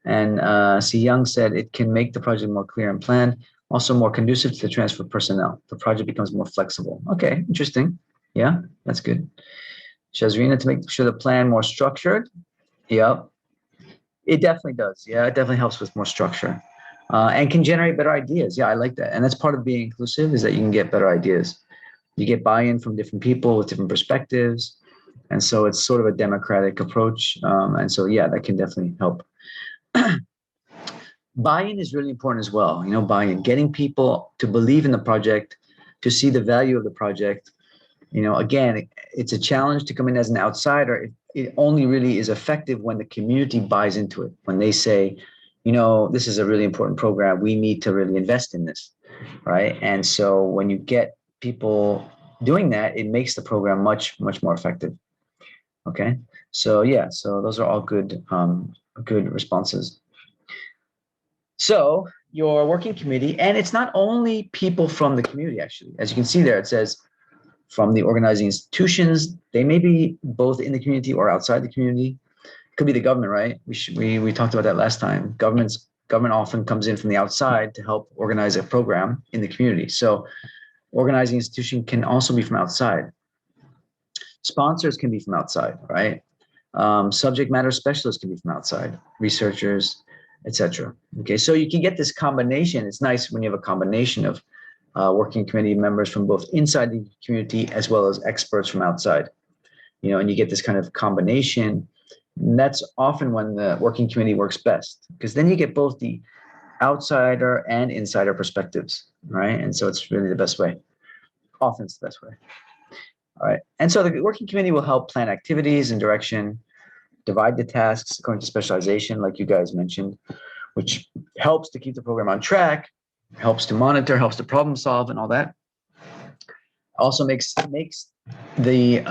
And Si Young said it can make the project more clear and planned, also more conducive to the transfer of personnel. The project becomes more flexible. Okay, interesting. Yeah, that's good. Shazrina, to make sure the plan more structured. Yeah, it definitely does. Yeah, it definitely helps with more structure, and can generate better ideas. Yeah, I like that. And that's part of being inclusive, is that you can get better ideas. You get buy-in from different people with different perspectives. And so it's sort of a democratic approach. And so, yeah, that can definitely help. Buy-in is really important as well. Buy-in, getting people to believe in the project, to see the value of the project. Again, it's a challenge to come in as an outsider. It only really is effective when the community buys into it, when they say, this is a really important program, we need to really invest in this, right? And so when you get people doing that, it makes the program much, much more effective. Okay, so yeah, so those are all good responses. So your working committee, and it's not only people from the community, actually. As you can see there, it says from the organizing institutions. They may be both in the community or outside the community. It could be the government, right? We talked about that last time. Government often comes in from the outside to help organize a program in the community. So organizing institution can also be from outside. Sponsors can be from outside, right? Subject matter specialists can be from outside, researchers, etc. Okay, so you can get this combination. It's nice when you have a combination of working committee members from both inside the community as well as experts from outside. And you get this kind of combination. And that's often when the working committee works best, because then you get both the outsider and insider perspectives, right? And so it's really the best way. Often it's the best way. All right. And so the working committee will help plan activities and direction, divide the tasks according to specialization, like you guys mentioned, which helps to keep the program on track, helps to monitor, helps to problem solve and all that. Also makes the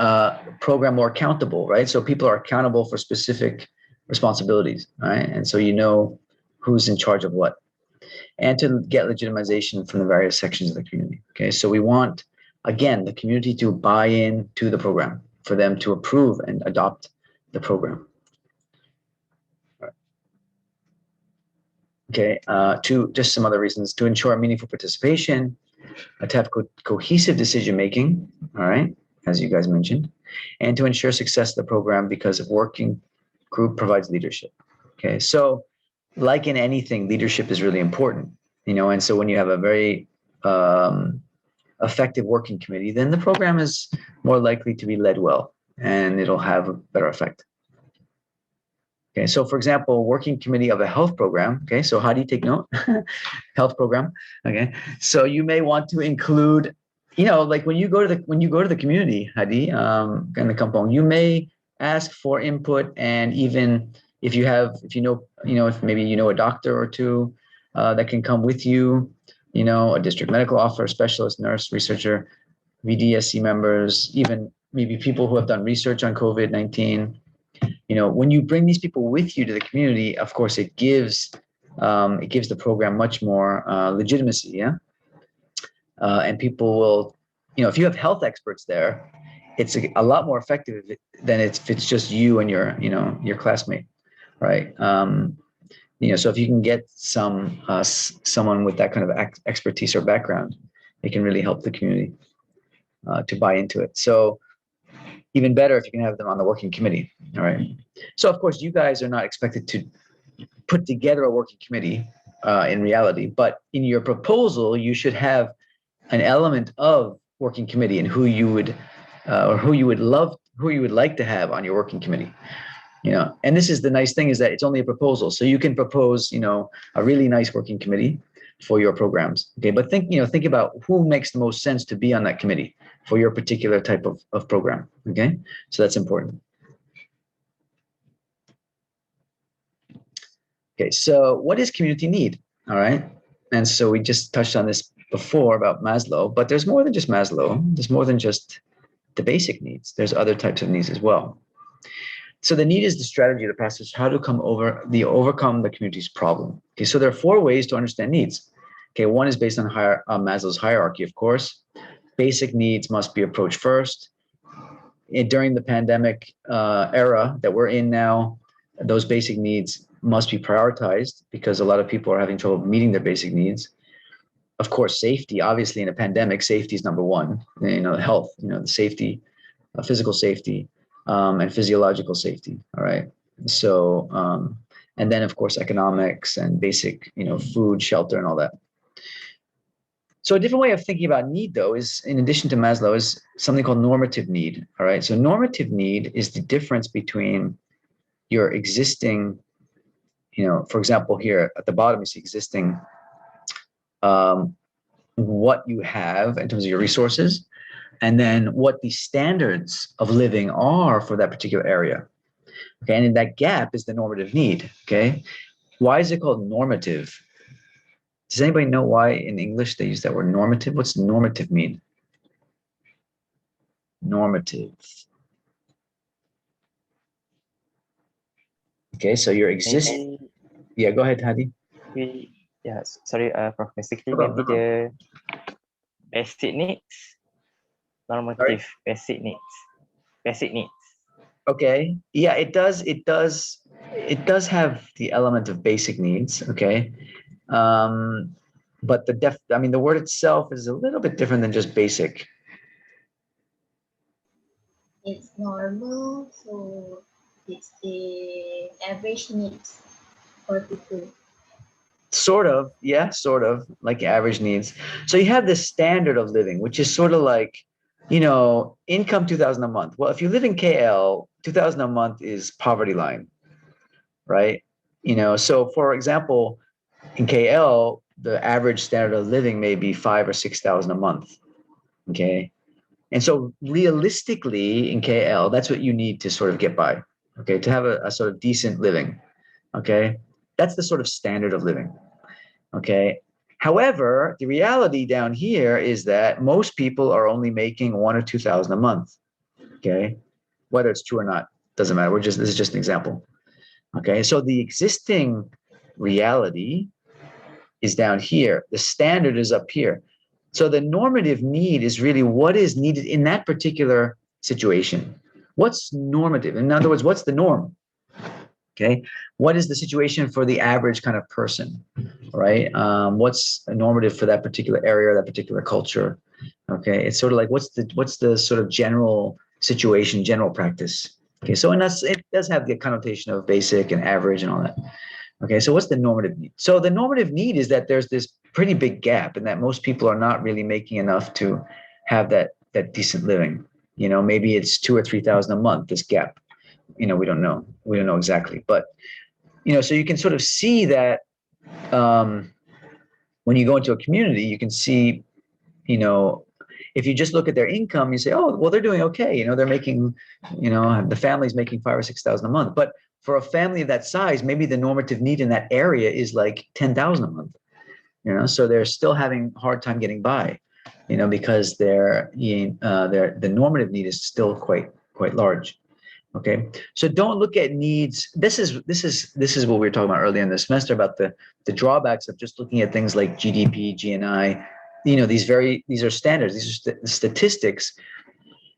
program more accountable, right? So people are accountable for specific responsibilities, right? And so who's in charge of what. And to get legitimization from the various sections of the community. Okay, so we want, again, the community to buy in to the program, for them to approve and adopt the program. Right. Okay, to just some other reasons: to ensure meaningful participation, to have cohesive decision making, all right, as you guys mentioned, and to ensure success of the program because a working group provides leadership. Okay, so like in anything, leadership is really important, and so when you have a very effective working committee, then the program is more likely to be led well and it'll have a better effect. Okay, so for example, working committee of a health program. Okay, so how do you take note? Health program. Okay, so you may want to include, like when you go to the community, Hadi, in the kampong, you may ask for input, and even if maybe a doctor or two that can come with you, a district medical officer, specialist, nurse, researcher, VDSC members, even maybe people who have done research on COVID-19. When you bring these people with you to the community, of course, it gives the program much more legitimacy. Yeah, and people will, if you have health experts there, it's a lot more effective than if it's just you and your classmate, right? So if you can get someone with that kind of expertise or background, it can really help the community to buy into it. So even better if you can have them on the working committee. All right. So of course, you guys are not expected to put together a working committee in reality, but in your proposal, you should have an element of working committee and who you would like to have on your working committee. You know, and this is the nice thing, is that it's only a proposal. So you can propose, you know, a really nice working committee for your programs. Okay, but think about who makes the most sense to be on that committee for your particular type of program. Okay, so that's important. Okay, so what is community need? All right, and so we just touched on this before about Maslow, but there's more than just Maslow. There's more than just the basic needs. There's other types of needs as well. So the need is the strategy of the process, how to overcome the community's problem. Okay, so there are 4 ways to understand needs. Okay, one is based on Maslow's hierarchy, of course. Basic needs must be approached first. During the pandemic era that we're in now, those basic needs must be prioritized because a lot of people are having trouble meeting their basic needs. Of course, safety, obviously in a pandemic, safety is number one. You know, health, you know, the safety, physical safety, and physiological safety. All right. So, and then of course, economics and basic, you know, food, shelter, and all that. So a different way of thinking about need, though, is in addition to Maslow, is something called normative need. All right. So normative need is the difference between your existing, you know, for example, here at the bottom, you see existing, what you have in terms of your resources, and then what the standards of living are for that particular area. Okay, and in that gap is the normative need. Okay, why is it called normative? Does anybody know why in English they use that word normative? What's normative mean? Normative. Okay, so you're existing. Yeah, go ahead, Hadi. Sorry, Prof. Basically, maybe the basic needs, normative. Sorry? Basic needs. Okay, yeah, it does have the element of basic needs. Okay, but the word itself is a little bit different than just basic. It's normal, so it's the average needs for people. Sort of, yeah, sort of like average needs. So you have this standard of living, which is sort of like, you know, income 2,000 a month. Well, if you live in KL, 2,000 a month is poverty line, right? You know, so for example, in KL, the average standard of living may be 5,000 or 6,000 a month. Okay. And so realistically in KL, that's what you need to sort of get by. Okay. To have a sort of decent living. Okay. That's the sort of standard of living. Okay. However, the reality down here is that most people are only making 1,000 or 2,000 a month. Okay. Whether it's true or not, doesn't matter. This is just an example. Okay. So the existing reality is down here. The standard is up here. So the normative need is really what is needed in that particular situation. What's normative? In other words, what's the norm? Okay. What is the situation for the average kind of person, right? What's normative for that particular area, that particular culture? Okay. It's sort of like what's the sort of general situation, general practice. Okay. So it does have the connotation of basic and average and all that. Okay, so what's the normative need? So the normative need is that there's this pretty big gap and that most people are not really making enough to have that decent living. You know, maybe it's 2,000 or 3,000 a month, this gap. You know, we don't know exactly. But, you know, so you can sort of see that when you go into a community, you can see, you know, if you just look at their income, you say, oh, well, they're doing okay. You know, they're making, you know, the family's making 5,000 or 6,000 a month. But for a family of that size, maybe the normative need in that area is like 10,000 a month. You know, so they're still having a hard time getting by, you know, because the normative need is still quite large. Okay, so don't look at needs. This is what we were talking about earlier in the semester about the drawbacks of just looking at things like GDP, GNI. You know, these are standards, these are statistics,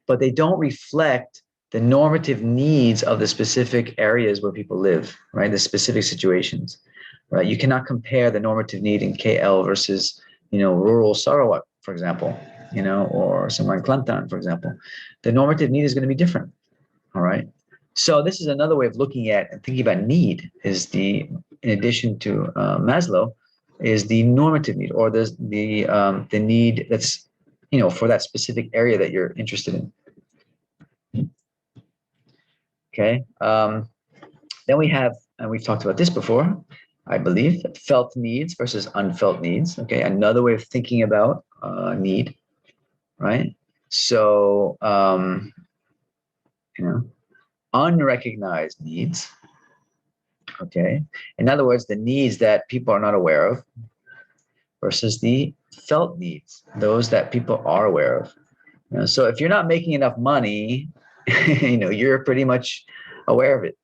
but they don't reflect the normative needs of the specific areas where people live, right? The specific situations, right? You cannot compare the normative need in KL versus, you know, rural Sarawak, for example, you know, or somewhere in Kelantan, for example. The normative need is going to be different, all right? So this is another way of looking at and thinking about need is in addition to Maslow, is the normative need or the need that's, you know, for that specific area that you're interested in. Okay. Then we have, and we've talked about this before, I believe, felt needs versus unfelt needs. Okay, another way of thinking about need, right? So, unrecognized needs. Okay, in other words, the needs that people are not aware of versus the felt needs, those that people are aware of. So if you're not making enough money, you're pretty much aware of it.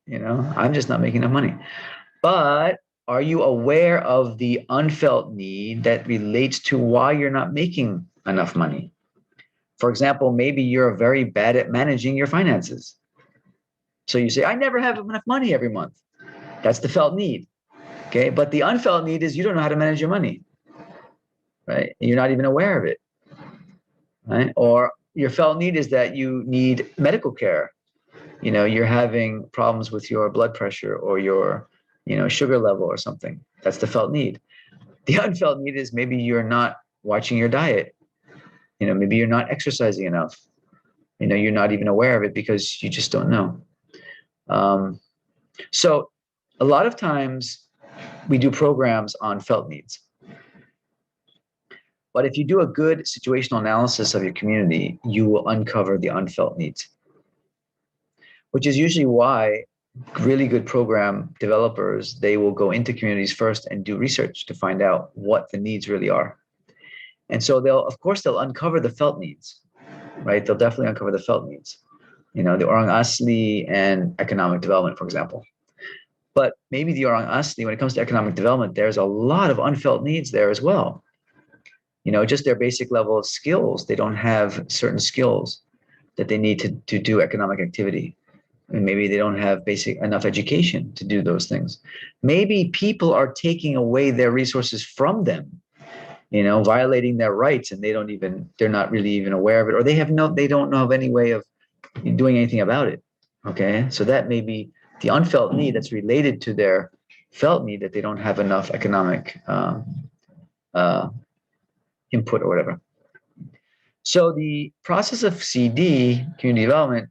I'm just not making enough money. But are you aware of the unfelt need that relates to why you're not making enough money? For example, maybe you're very bad at managing your finances. So you say, I never have enough money every month. That's the felt need. Okay. But the unfelt need is you don't know how to manage your money. Right. You're not even aware of it. Right. Or your felt need is that you need medical care. You're having problems with your blood pressure or your, sugar level or something. That's the felt need. The unfelt need is maybe you're not watching your diet. Maybe you're not exercising enough. You're not even aware of it because you just don't know. So a lot of times we do programs on felt needs. But if you do a good situational analysis of your community, you will uncover the unfelt needs, which is usually why really good program developers, they will go into communities first and do research to find out what the needs really are. And so they'll uncover the felt needs, right? They'll definitely uncover the felt needs, the orang asli and economic development, for example. But maybe the orang asli, when it comes to economic development, there's a lot of unfelt needs there as well. Just their basic level of skills. They don't have certain skills that they need to do economic activity. And maybe they don't have enough education to do those things. Maybe people are taking away their resources from them, violating their rights, and they're not really even aware of it, or they don't know of any way of doing anything about it. Okay. So that may be the unfelt need that's related to their felt need, that they don't have enough economic input or whatever. So the process of CD, community development,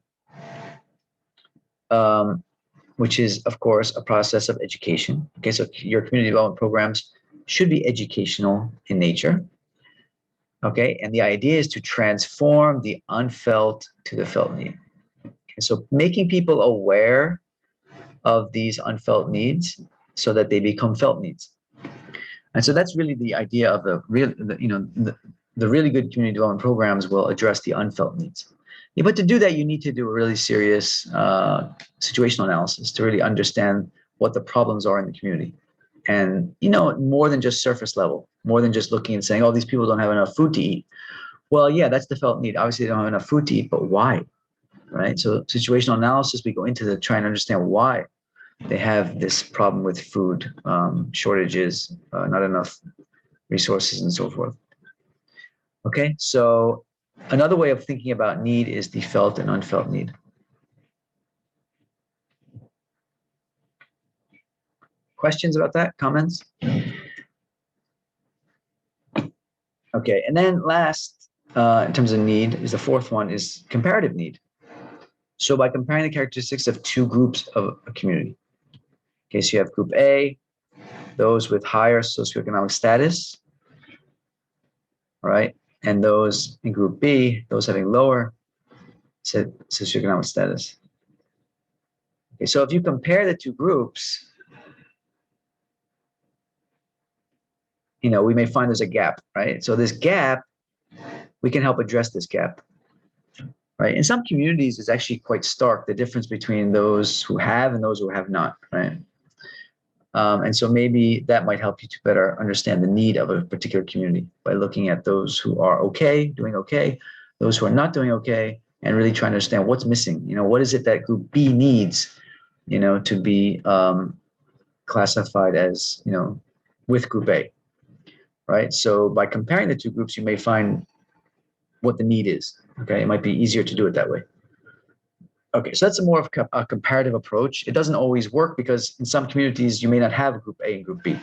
which is, of course, a process of education. Okay, so your community development programs should be educational in nature. Okay, and the idea is to transform the unfelt to the felt need. Okay, so making people aware of these unfelt needs so that they become felt needs. And so that's really the idea of the really good community development programs will address the unfelt needs. Yeah, but to do that, you need to do a really serious situational analysis to really understand what the problems are in the community. And, more than just surface level, more than just looking and saying, oh, these people don't have enough food to eat. Well, yeah, that's the felt need. Obviously, they don't have enough food to eat, but why? Right? So situational analysis, we go into the try and understand why they have this problem with food shortages, not enough resources, and so forth. Okay, so another way of thinking about need is the felt and unfelt need. Questions about that? Comments? Okay, and then last, in terms of need, is the fourth one is comparative need. So by comparing the characteristics of two groups of a community. Okay, so you have group A, those with higher socioeconomic status, all right, and those in group B, those having lower socioeconomic status. Okay, so if you compare the two groups, we may find there's a gap, right? So this gap, we can help address this gap, right? In some communities, it's actually quite stark, the difference between those who have and those who have not, right? And so maybe that might help you to better understand the need of a particular community by looking at those who are okay, doing okay, those who are not doing okay, and really trying to understand what's missing. What is it that group B needs, to be classified as, with group A, right? So by comparing the two groups, you may find what the need is. Okay, it might be easier to do it that way. Okay, so that's more of a comparative approach. It doesn't always work because in some communities you may not have group A and group B,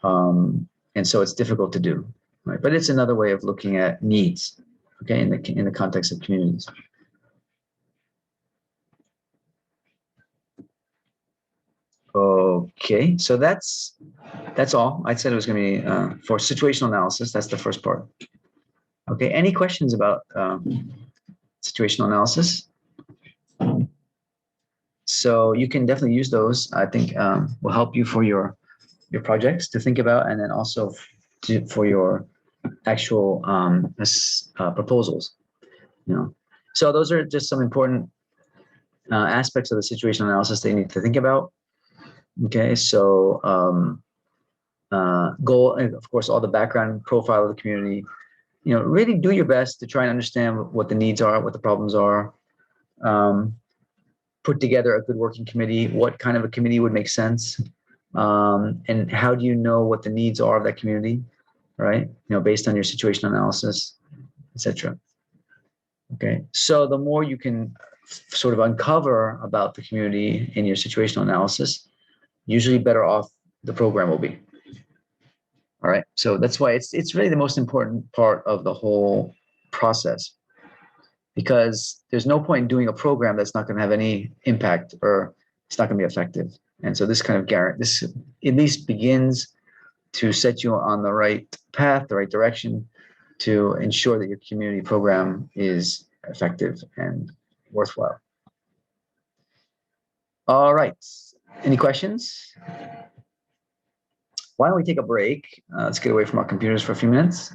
and so it's difficult to do. Right, but it's another way of looking at needs. Okay, in the context of communities. Okay, so that's all. I said it was going to be for situational analysis. That's the first part. Okay, any questions about situational analysis? So you can definitely use those. I think will help you for your projects to think about, and then also for your actual proposals. You know, so those are just some important aspects of the situational analysis that you need to think about. Okay, so goal, and of course, all the background profile of the community. You know, really do your best to try and understand what the needs are, what the problems are. Put together a good working committee. What kind of a committee would make sense? And how do you know what the needs are of that community, right? You know, based on your situational analysis, etc. Okay, so the more you can sort of uncover about the community in your situational analysis, usually better off the program will be. All right, so that's why it's really the most important part of the whole process, because there's no point in doing a program that's not going to have any impact or it's not going to be effective. And so this kind of this at least begins to set you on the right path, the right direction, to ensure that your community program is effective and worthwhile. All right, any questions? Why don't we take a break? Let's get away from our computers for a few minutes.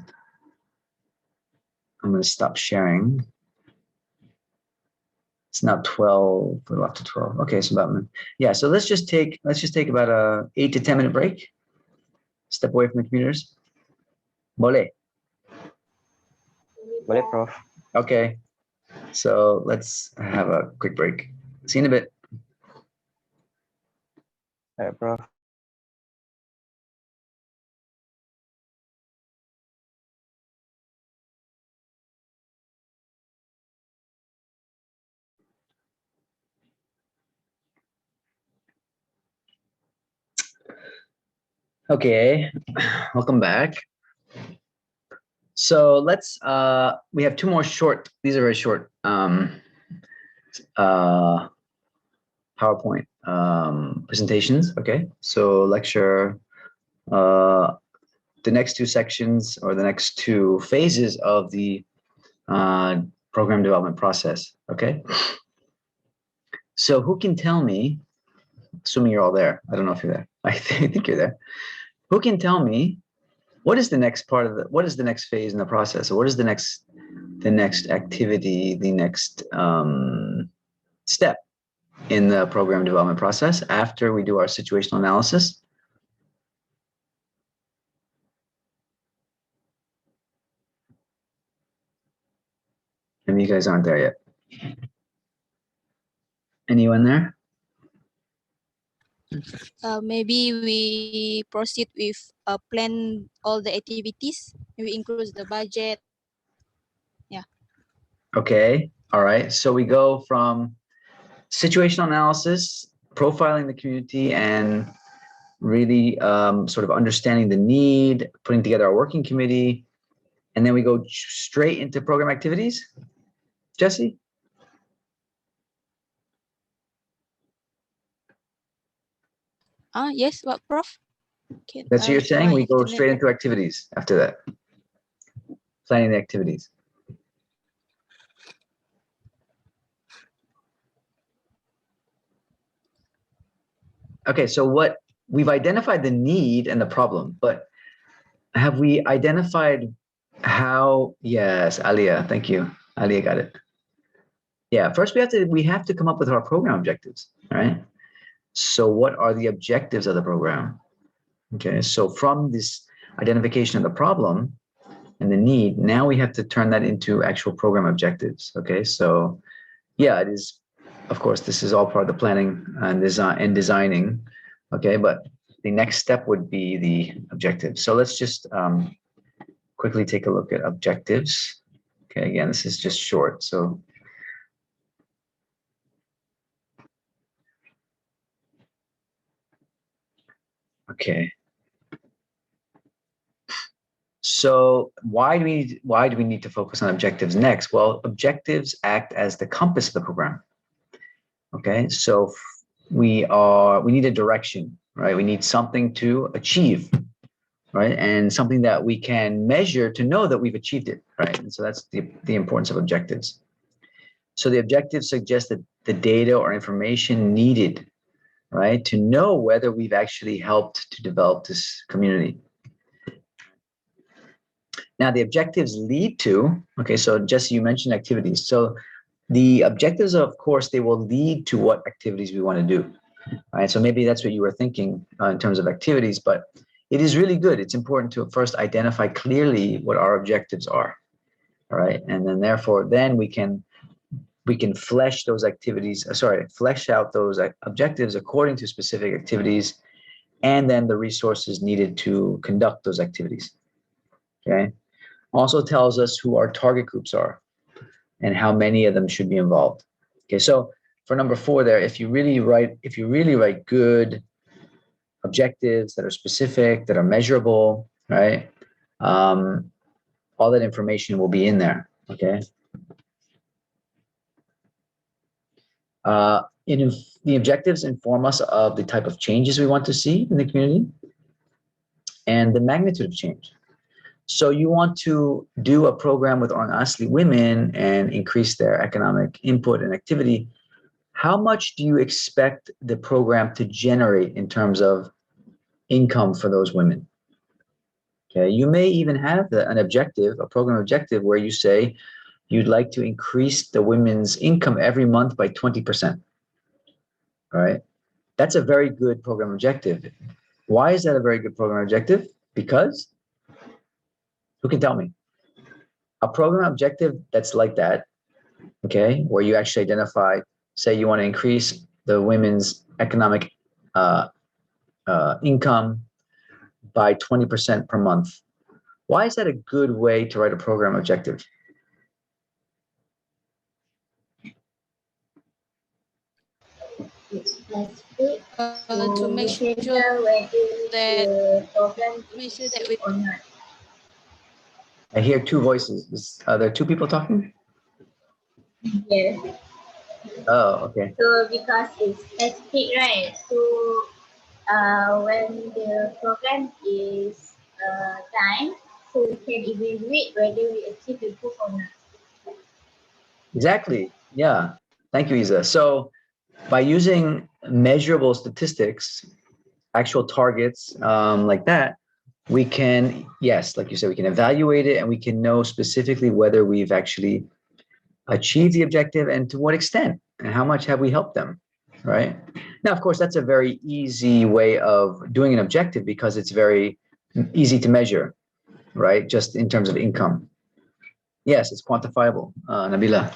I'm going to stop sharing. It's now 12, we're up to 12. Okay, so about, yeah, so let's just take about a 8 to 10 minute break. Step away from the computers. Boleh. Boleh, Prof. Okay, so let's have a quick break. See you in a bit. All right, Prof. Okay, welcome back. So let's, we have two more short, these are very short PowerPoint presentations. Okay, so lecture, the next two sections or the next two phases of the program development process. Okay, so who can tell me, assuming you're all there, I don't know if you're there, I think you're there, who can tell me what is the next part of what is the next phase in the process? Or what is the next activity, the next step in the program development process after we do our situational analysis? Maybe you guys aren't there yet. Anyone there? Maybe we proceed with plan all the activities. We include the budget. Yeah. Okay. All right. So we go from situational analysis, profiling the community, and really sort of understanding the need, putting together our working committee, and then we go straight into program activities. Jesse? Yes, what, Prof? Okay, That's what you're saying? We go straight into activities after that. Planning the activities. Okay, so what we've identified the need and the problem, but have we identified how? Yes, Alia, thank you. Alia got it. Yeah, first we have to come up with our program objectives, right? So what are the objectives of the program? Okay, so from this identification of the problem and the need, now we have to turn that into actual program objectives. Okay, so yeah, it is, of course, this is all part of the planning and designing. Okay, but the next step would be the objectives. So let's just quickly take a look at objectives. Okay, again, this is just short. So okay. So why do we need to focus on objectives next? Well, objectives act as the compass of the program. Okay, so we need a direction, right? We need something to achieve, right? And something that we can measure to know that we've achieved it, right? And so that's the importance of objectives. So the objectives suggest that the data or information needed, right, to know whether we've actually helped to develop this community. Now the objectives lead to, okay, so Jesse, you mentioned activities. So the objectives, of course, they will lead to what activities we want to do, right? So maybe that's what you were thinking in terms of activities, but it is really good. It's important to first identify clearly what our objectives are, all right? And then therefore, then we can flesh those activities, flesh out those objectives according to specific activities, and then the resources needed to conduct those activities, okay? Also tells us who our target groups are and how many of them should be involved. Okay, so for number 4 there, if you really write good objectives that are specific, that are measurable, right? All that information will be in there, okay? The objectives inform us of the type of changes we want to see in the community and the magnitude of change. So you want to do a program with orang asli women and increase their economic input and activity. How much do you expect the program to generate in terms of income for those women? Okay, you may even have an objective, a program objective, where you say you'd like to increase the women's income every month by 20%. All right, that's a very good program objective. Why is that a very good program objective? Because, who can tell me? A program objective that's like that, okay, where you actually identify, say you want to increase the women's economic income by 20% per month. Why is that a good way to write a program objective? That's good. To make sure that we or not. I hear 2 voices. Are there 2 people talking? Yes. Oh, okay. So because it's specific, right? So when the program is time, so we can evaluate whether we achieve the goal or not. Exactly. Yeah. Thank you, Isa. So by using measurable statistics, actual targets like that, we can, yes, like you said, we can evaluate it and we can know specifically whether we've actually achieved the objective and to what extent and how much have we helped them, right? Now, of course, that's a very easy way of doing an objective because it's very easy to measure, right? Just in terms of income. Yes, it's quantifiable, Nabila.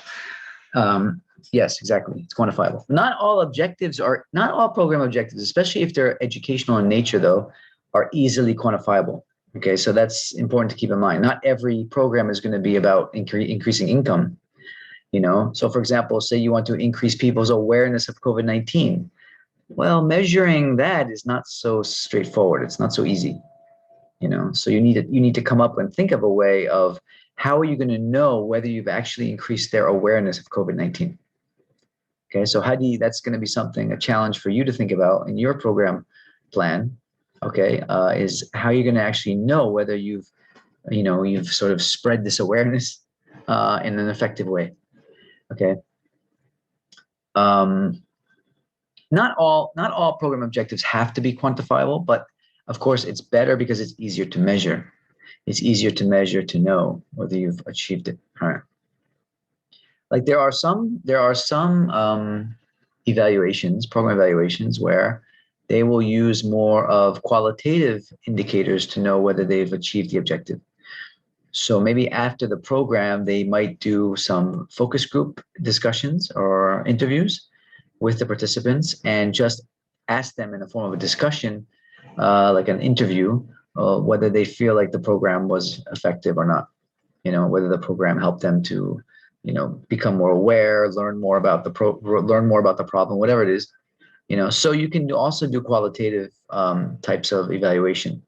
Yes, exactly. It's quantifiable. Not all program objectives, especially if they're educational in nature, though, are easily quantifiable. Okay, so that's important to keep in mind. Not every program is going to be about increasing income. You know, so for example, say you want to increase people's awareness of COVID-19. Well, measuring that is not so straightforward. It's not so easy. You know, so you need to come up and think of a way of how are you going to know whether you've actually increased their awareness of COVID-19. Okay, so that's going to be a challenge for you to think about in your program plan. Okay, is how you're going to actually know whether you've sort of spread this awareness in an effective way. Okay. Not all program objectives have to be quantifiable, but of course it's better because it's easier to measure. It's easier to measure to know whether you've achieved it. All right. Like there are some evaluations, program evaluations, where they will use more of qualitative indicators to know whether they've achieved the objective. So maybe after the program, they might do some focus group discussions or interviews with the participants and just ask them in the form of a discussion, like an interview, whether they feel like the program was effective or not. You know, whether the program helped them to, become more aware, learn more about the problem, whatever it is. You know, so you can also do qualitative types of evaluation.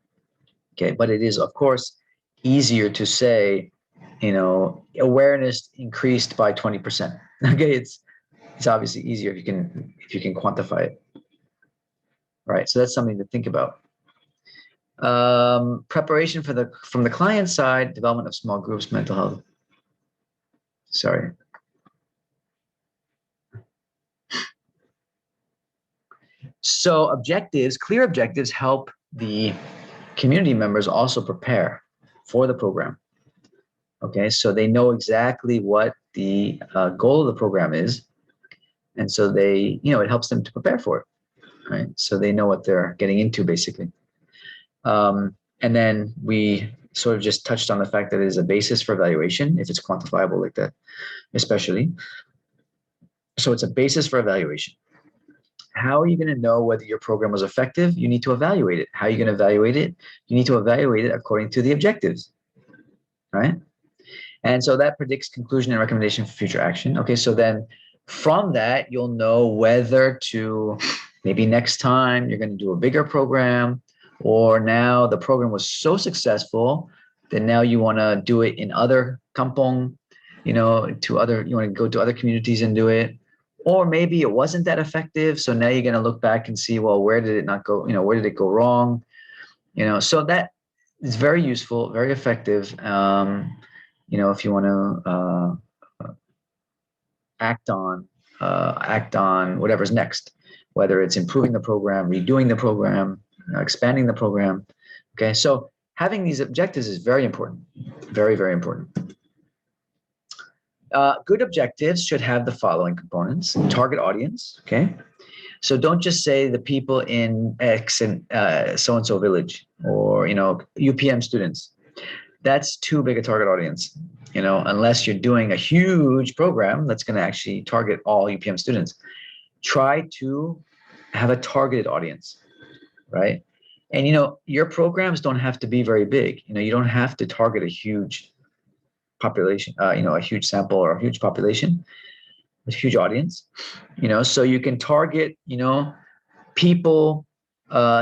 Okay, but it is of course easier to say, awareness increased by 20%. Okay, it's obviously easier if you can quantify it. All right, so that's something to think about. Preparation from the client side, development of small groups, mental health. Sorry. So objectives, clear objectives help the community members also prepare for the program. Okay, so they know exactly what the goal of the program is. And so they, it helps them to prepare for it, right? So they know what they're getting into basically. And then we sort of just touched on the fact that it is a basis for evaluation, if it's quantifiable like that, especially. So it's a basis for evaluation. How are you going to know whether your program was effective? You need to evaluate it. How are you going to evaluate it? You need to evaluate it according to the objectives, right? And so that predicts conclusion and recommendation for future action. Okay, so then from that, you'll know whether to, maybe next time you're going to do a bigger program, or now the program was so successful that now you want to do it in other kampong, you want to go to other communities and do it. Or maybe it wasn't that effective. So now you're going to look back and see, well, where did it not go? Where did it go wrong? So that is very useful, very effective. If you want to act on whatever's next, whether it's improving the program, redoing the program, expanding the program. Okay, so having these objectives is very important, very, very important. Good objectives should have the following components: target audience. Okay, so don't just say the people in X and so-and-so village, or UPM students. That's too big a target audience. Unless you're doing a huge program that's going to actually target all UPM students. Try to have a targeted audience, right? And your programs don't have to be very big. You don't have to target a huge population, a huge sample or a huge population, a huge audience. So you can target, people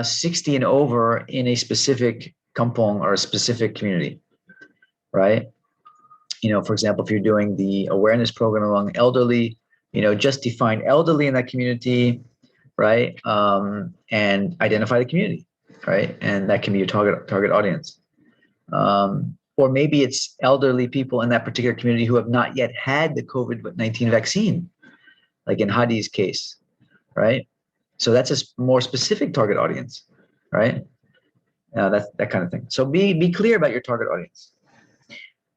60 and over in a specific kampong or a specific community, right? For example, if you're doing the awareness program among elderly, just define elderly in that community, right? And identify the community, right? And that can be your target audience. Or maybe it's elderly people in that particular community who have not yet had the COVID-19 vaccine, like in Hadi's case, right? So that's a more specific target audience, right? That's that kind of thing. So be clear about your target audience.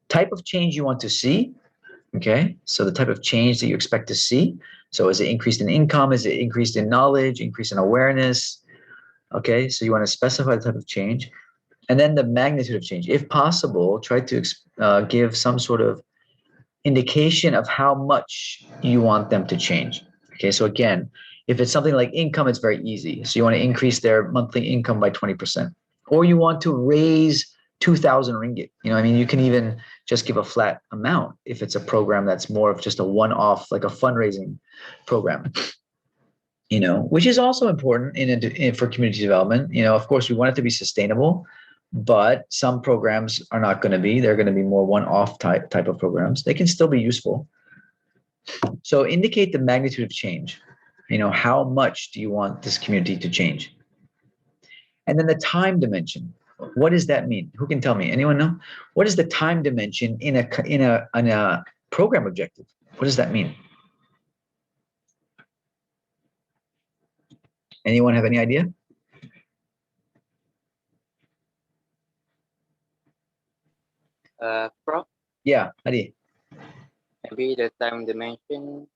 Type of change you want to see, okay? So the type of change that you expect to see. So is it increased in income? Is it increased in knowledge, increase in awareness? Okay, so you want to specify the type of change. And then the magnitude of change. If possible, try to give some sort of indication of how much you want them to change. Okay, so again, if it's something like income, it's very easy. So you want to increase their monthly income by 20%. Or you want to raise 2,000 ringgit. You can even just give a flat amount if it's a program that's more of just a one-off, like a fundraising program, which is also important for community development. Of course, we want it to be sustainable, but some programs are not going to be. They're going to be more one-off type of programs. They can still be useful. So indicate the magnitude of change. How much do you want this community to change? And then the time dimension. What does that mean? Who can tell me? Anyone know? What is the time dimension in a program objective? What does that mean? Anyone have any idea? Prof? Yeah, Adi. Maybe the time dimension,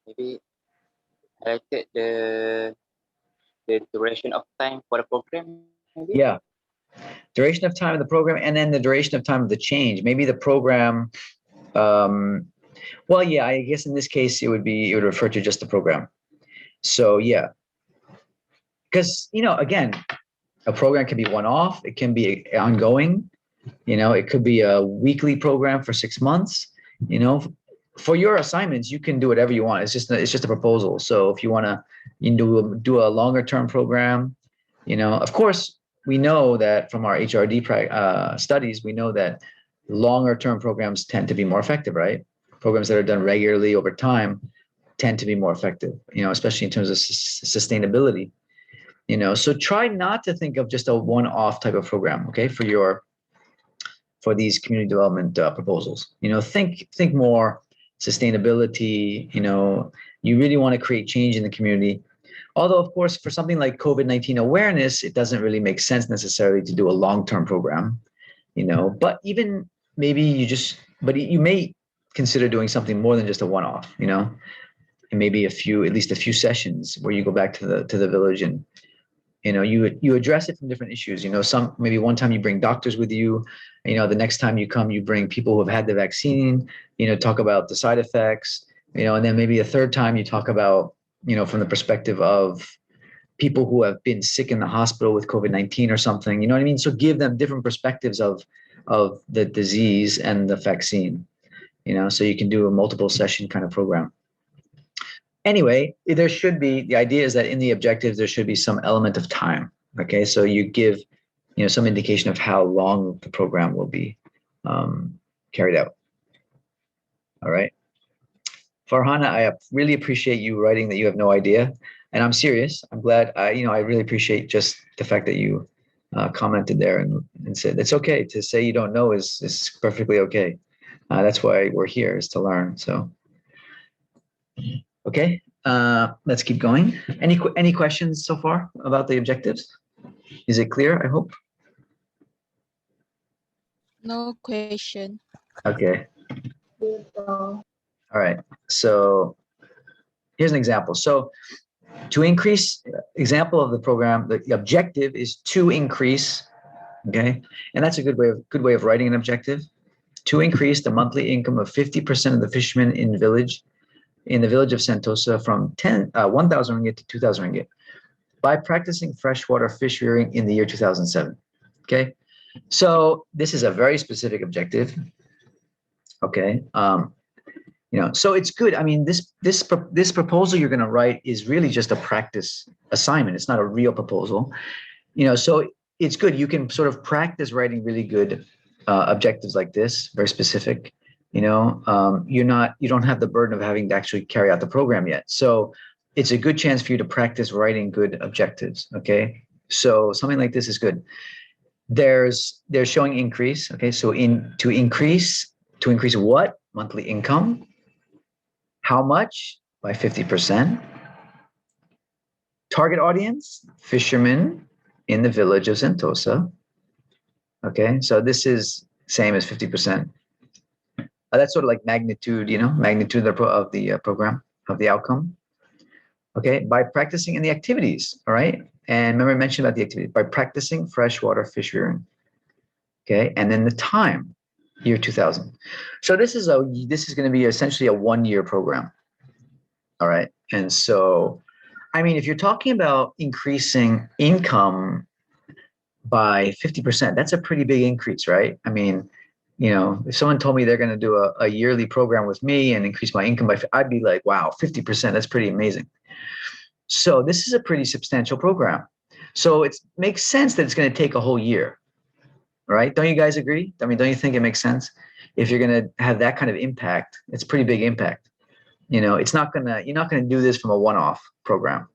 maybe highlighted the duration of time for the program, maybe? Yeah. Duration of time of the program, and then the duration of time of the change. Maybe the program, well, yeah, I guess in this case, it would refer to just the program. So yeah, because, again, a program can be one-off. It can be ongoing. It could be a weekly program for 6 months. For your assignments, you can do whatever you want. It's just a proposal. So if you want to do a longer term program, of course, we know that from our HRD studies, we know that longer term programs tend to be more effective, right? Programs that are done regularly over time tend to be more effective, especially in terms of sustainability. You know, so try not to think of just a one-off type of program, okay, for these community development proposals. You know, think more sustainability. You know, you really want to create change in the community. Although, of course, for something like COVID-19 awareness, it doesn't really make sense necessarily to do a long-term program. You know, but even maybe but you may consider doing something more than just a one-off. You know, and maybe at least a few sessions where you go back to the village and, you know, you address it from different issues. You know, maybe one time you bring doctors with you. You know, the next time you come, you bring people who have had the vaccine. You know, talk about the side effects. You know, and then maybe a third time you talk about, you know, from the perspective of people who have been sick in the hospital with COVID-19 or something. You know what I mean? So give them different perspectives of the disease and the vaccine. You know, so you can do a multiple session kind of program. Anyway, the idea is that in the objectives, there should be some element of time. Okay, so you give, you know, some indication of how long the program will be carried out. All right. Farhana, I really appreciate you writing that you have no idea. And I'm serious. I'm glad, I really appreciate just the fact that you commented there and said, it's okay to say you don't know is perfectly okay. That's why we're here, is to learn. So. Okay, let's keep going. Any questions so far about the objectives? Is it clear, I hope? No question. Okay. All right, so here's an example. So to increase, example of the program, the objective is to increase, okay? And that's a good way of writing an objective. To increase the monthly income of 50% of the fishermen in the village of Sentosa from 1,000 ringgit to 2,000 ringgit by practicing freshwater fish rearing in the year 2007. Okay, so this is a very specific objective. Okay, you know, so it's good. I mean, this proposal you're going to write is really just a practice assignment. It's not a real proposal. You know, so it's good. You can sort of practice writing really good objectives like this, very specific. You know, you don't have the burden of having to actually carry out the program yet. So it's a good chance for you to practice writing good objectives. Okay, so something like this is good. They're showing increase. Okay, so to increase what? Monthly income. How much? By 50%. Target audience, fishermen in the village of Sentosa. Okay, so this is same as 50%. That's sort of like magnitude, you know, magnitude of the program, of the outcome. Okay, by practicing in the activities, all right? And remember I mentioned about the activity, by practicing freshwater fish rearing. Okay, and then the time, year 2000. So this is going to be essentially a 1-year program. All right, and so, I mean, if you're talking about increasing income by 50%, that's a pretty big increase, right? I mean, you know, if someone told me they're going to do a yearly program with me and increase my income by, I'd be like, wow, 50%, that's pretty amazing. So this is a pretty substantial program. So it makes sense that it's going to take a whole year, right? Don't you guys agree? I mean, don't you think it makes sense? If you're going to have that kind of impact, it's pretty big impact. You know, you're not going to do this from a one-off program.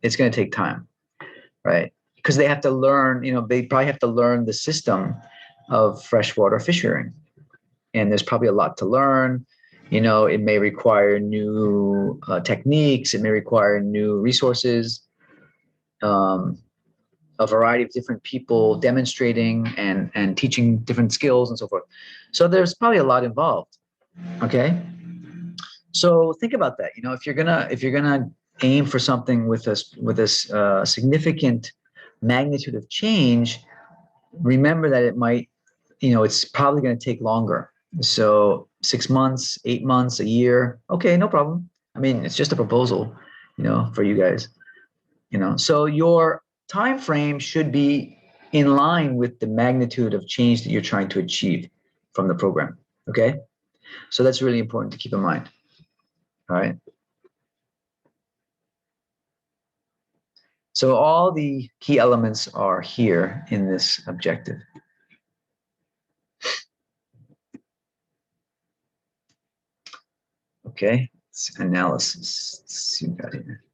It's going to take time, right? Because they have to learn, you know, they probably have to learn the system of freshwater fish rearing. And there's probably a lot to learn. You know, it may require new techniques. It may require new resources, a variety of different people demonstrating and teaching different skills and so forth. So there's probably a lot involved. Okay. So think about that. You know, if you're gonna aim for something with this significant magnitude of change, remember that it might, you know, it's probably going to take longer. So 6 months, 8 months, a year. Okay, no problem. I mean, it's just a proposal, you know, for you guys, you know. So your time frame should be in line with the magnitude of change that you're trying to achieve from the program. Okay, so that's really important to keep in mind. All right. So all the key elements are here in this objective. Okay, it's analysis. Let's see what we got here.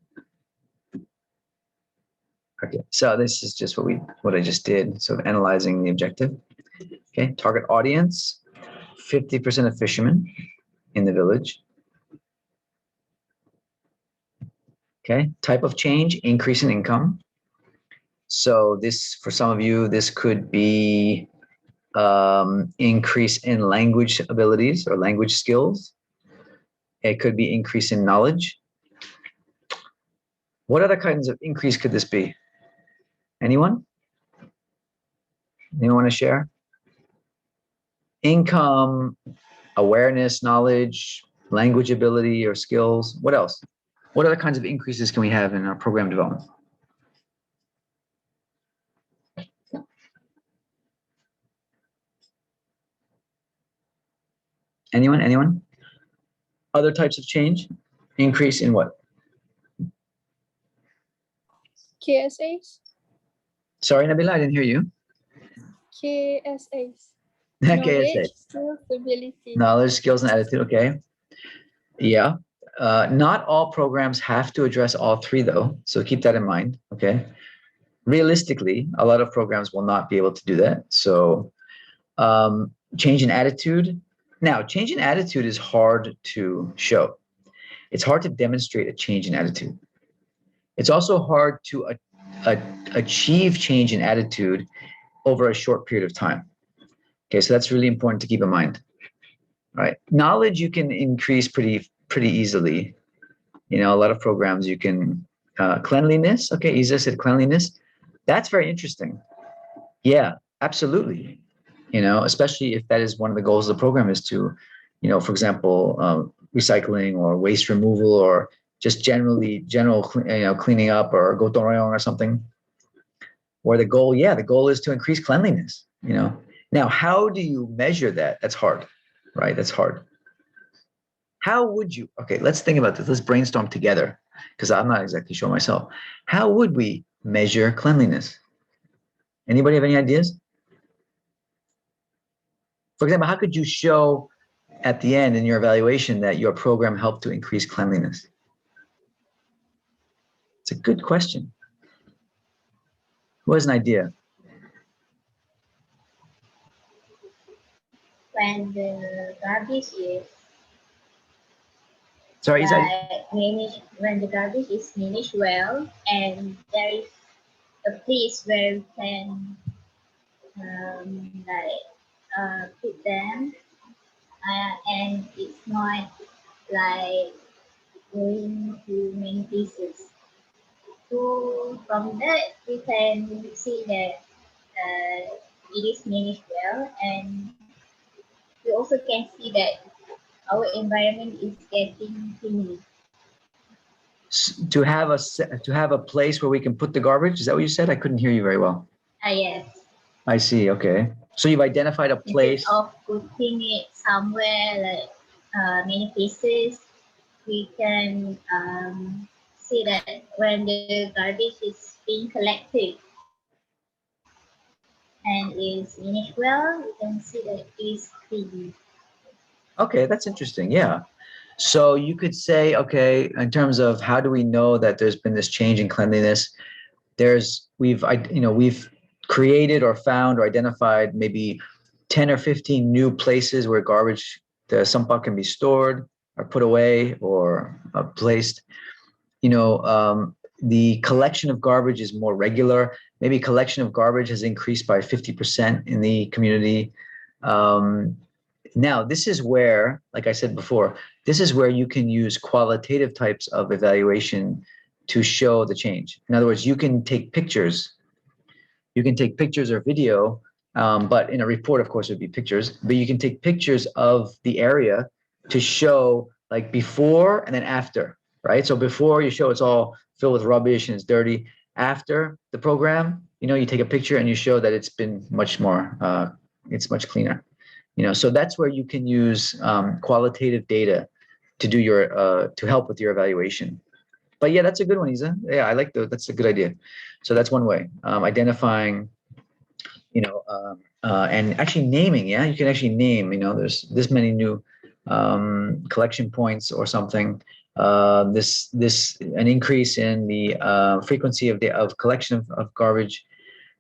Okay, so this is just what I just did. So analyzing the objective. Okay, target audience, 50% of fishermen in the village. Okay, type of change, increase in income. So this, for some of you, this could be increase in language abilities or language skills. It could be increase in knowledge. What other kinds of increase could this be? Anyone? Anyone want to share? Income, awareness, knowledge, language ability or skills. What else? What other kinds of increases can we have in our program development? Anyone? Anyone? Other types of change? Increase in what? KSAs. Sorry, Nabila, I didn't hear you. KSAs. KSA. Knowledge, skills, ability. Knowledge, skills, and attitude. Okay. Yeah. Not all programs have to address all three, though. So keep that in mind. Okay. Realistically, a lot of programs will not be able to do that. So change in attitude. Now, change in attitude is hard to show. It's hard to demonstrate a change in attitude. It's also hard to achieve change in attitude over a short period of time. Okay, so that's really important to keep in mind. Right? Knowledge you can increase pretty easily. You know, a lot of programs you can cleanliness. Okay, Isa said cleanliness. That's very interesting. Yeah, absolutely. You know, especially if that is one of the goals of the program is to, you know, for example, recycling or waste removal or just general cleaning up or gotong royong or something. Or the goal is to increase cleanliness. You know, now how do you measure that? That's hard, right? That's hard. How would you? Okay, let's think about this. Let's brainstorm together because I'm not exactly sure myself. How would we measure cleanliness? Anybody have any ideas? For example, how could you show at the end in your evaluation that your program helped to increase cleanliness? It's a good question. Who has an idea? When the garbage is when the garbage is managed well, and there is a place where we can put them, and it's not like going to many places. So from that we can see that it is managed well, and we also can see that our environment is getting clean. To have a place where we can put the garbage. Is that what you said? I couldn't hear you very well. Yes. I see. Okay. So you've identified a place. Instead of putting it somewhere like many places, we can see that when the garbage is being collected and is managed well, we can see that it is clean. Okay, that's interesting. Yeah. So you could say, okay, in terms of how do we know that there's been this change in cleanliness? We've created or found or identified maybe 10 or 15 new places where garbage, the sampah can be stored or put away or placed. You know, the collection of garbage is more regular. Maybe collection of garbage has increased by 50% in the community. Now, this is where, like I said before, this is where you can use qualitative types of evaluation to show the change. In other words, you can take pictures. You can take pictures or video, but in a report, of course, it would be pictures. But you can take pictures of the area to show like before and then after, right? So before you show it's all filled with rubbish and it's dirty. After the program, you know, you take a picture and you show that it's been much more, it's much cleaner. You know, so that's where you can use qualitative data to do to help with your evaluation. But yeah, that's a good one, Isa. Yeah, I like that's a good idea. So that's one way, identifying, you know, and actually naming. Yeah, you can actually name. You know, there's this many new collection points or something, an increase in the frequency of collection of garbage.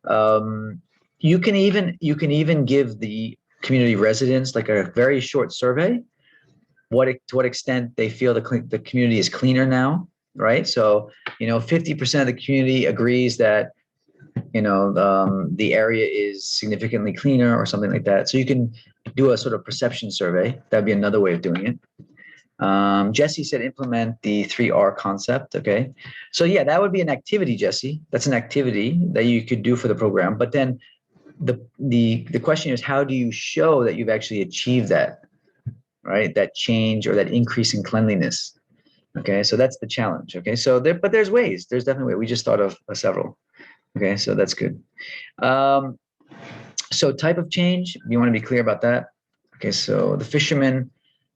You can even give the community residents like a very short survey, to what extent they feel the community is cleaner now, right? So 50% of the community agrees that the area is significantly cleaner or something like that. So you can do a sort of perception survey. That'd be another way of doing it. Jesse said implement the 3R concept. Okay, so yeah, that would be an activity, Jesse. That's an activity that you could do for the program. But then the question is, how do you show that you've actually achieved that, right? That change or that increase in cleanliness. Okay, so that's the challenge. Okay, so but there's ways. There's definitely ways. We just thought of several. Okay, so that's good. So type of change, you want to be clear about that. Okay, so the fishermen,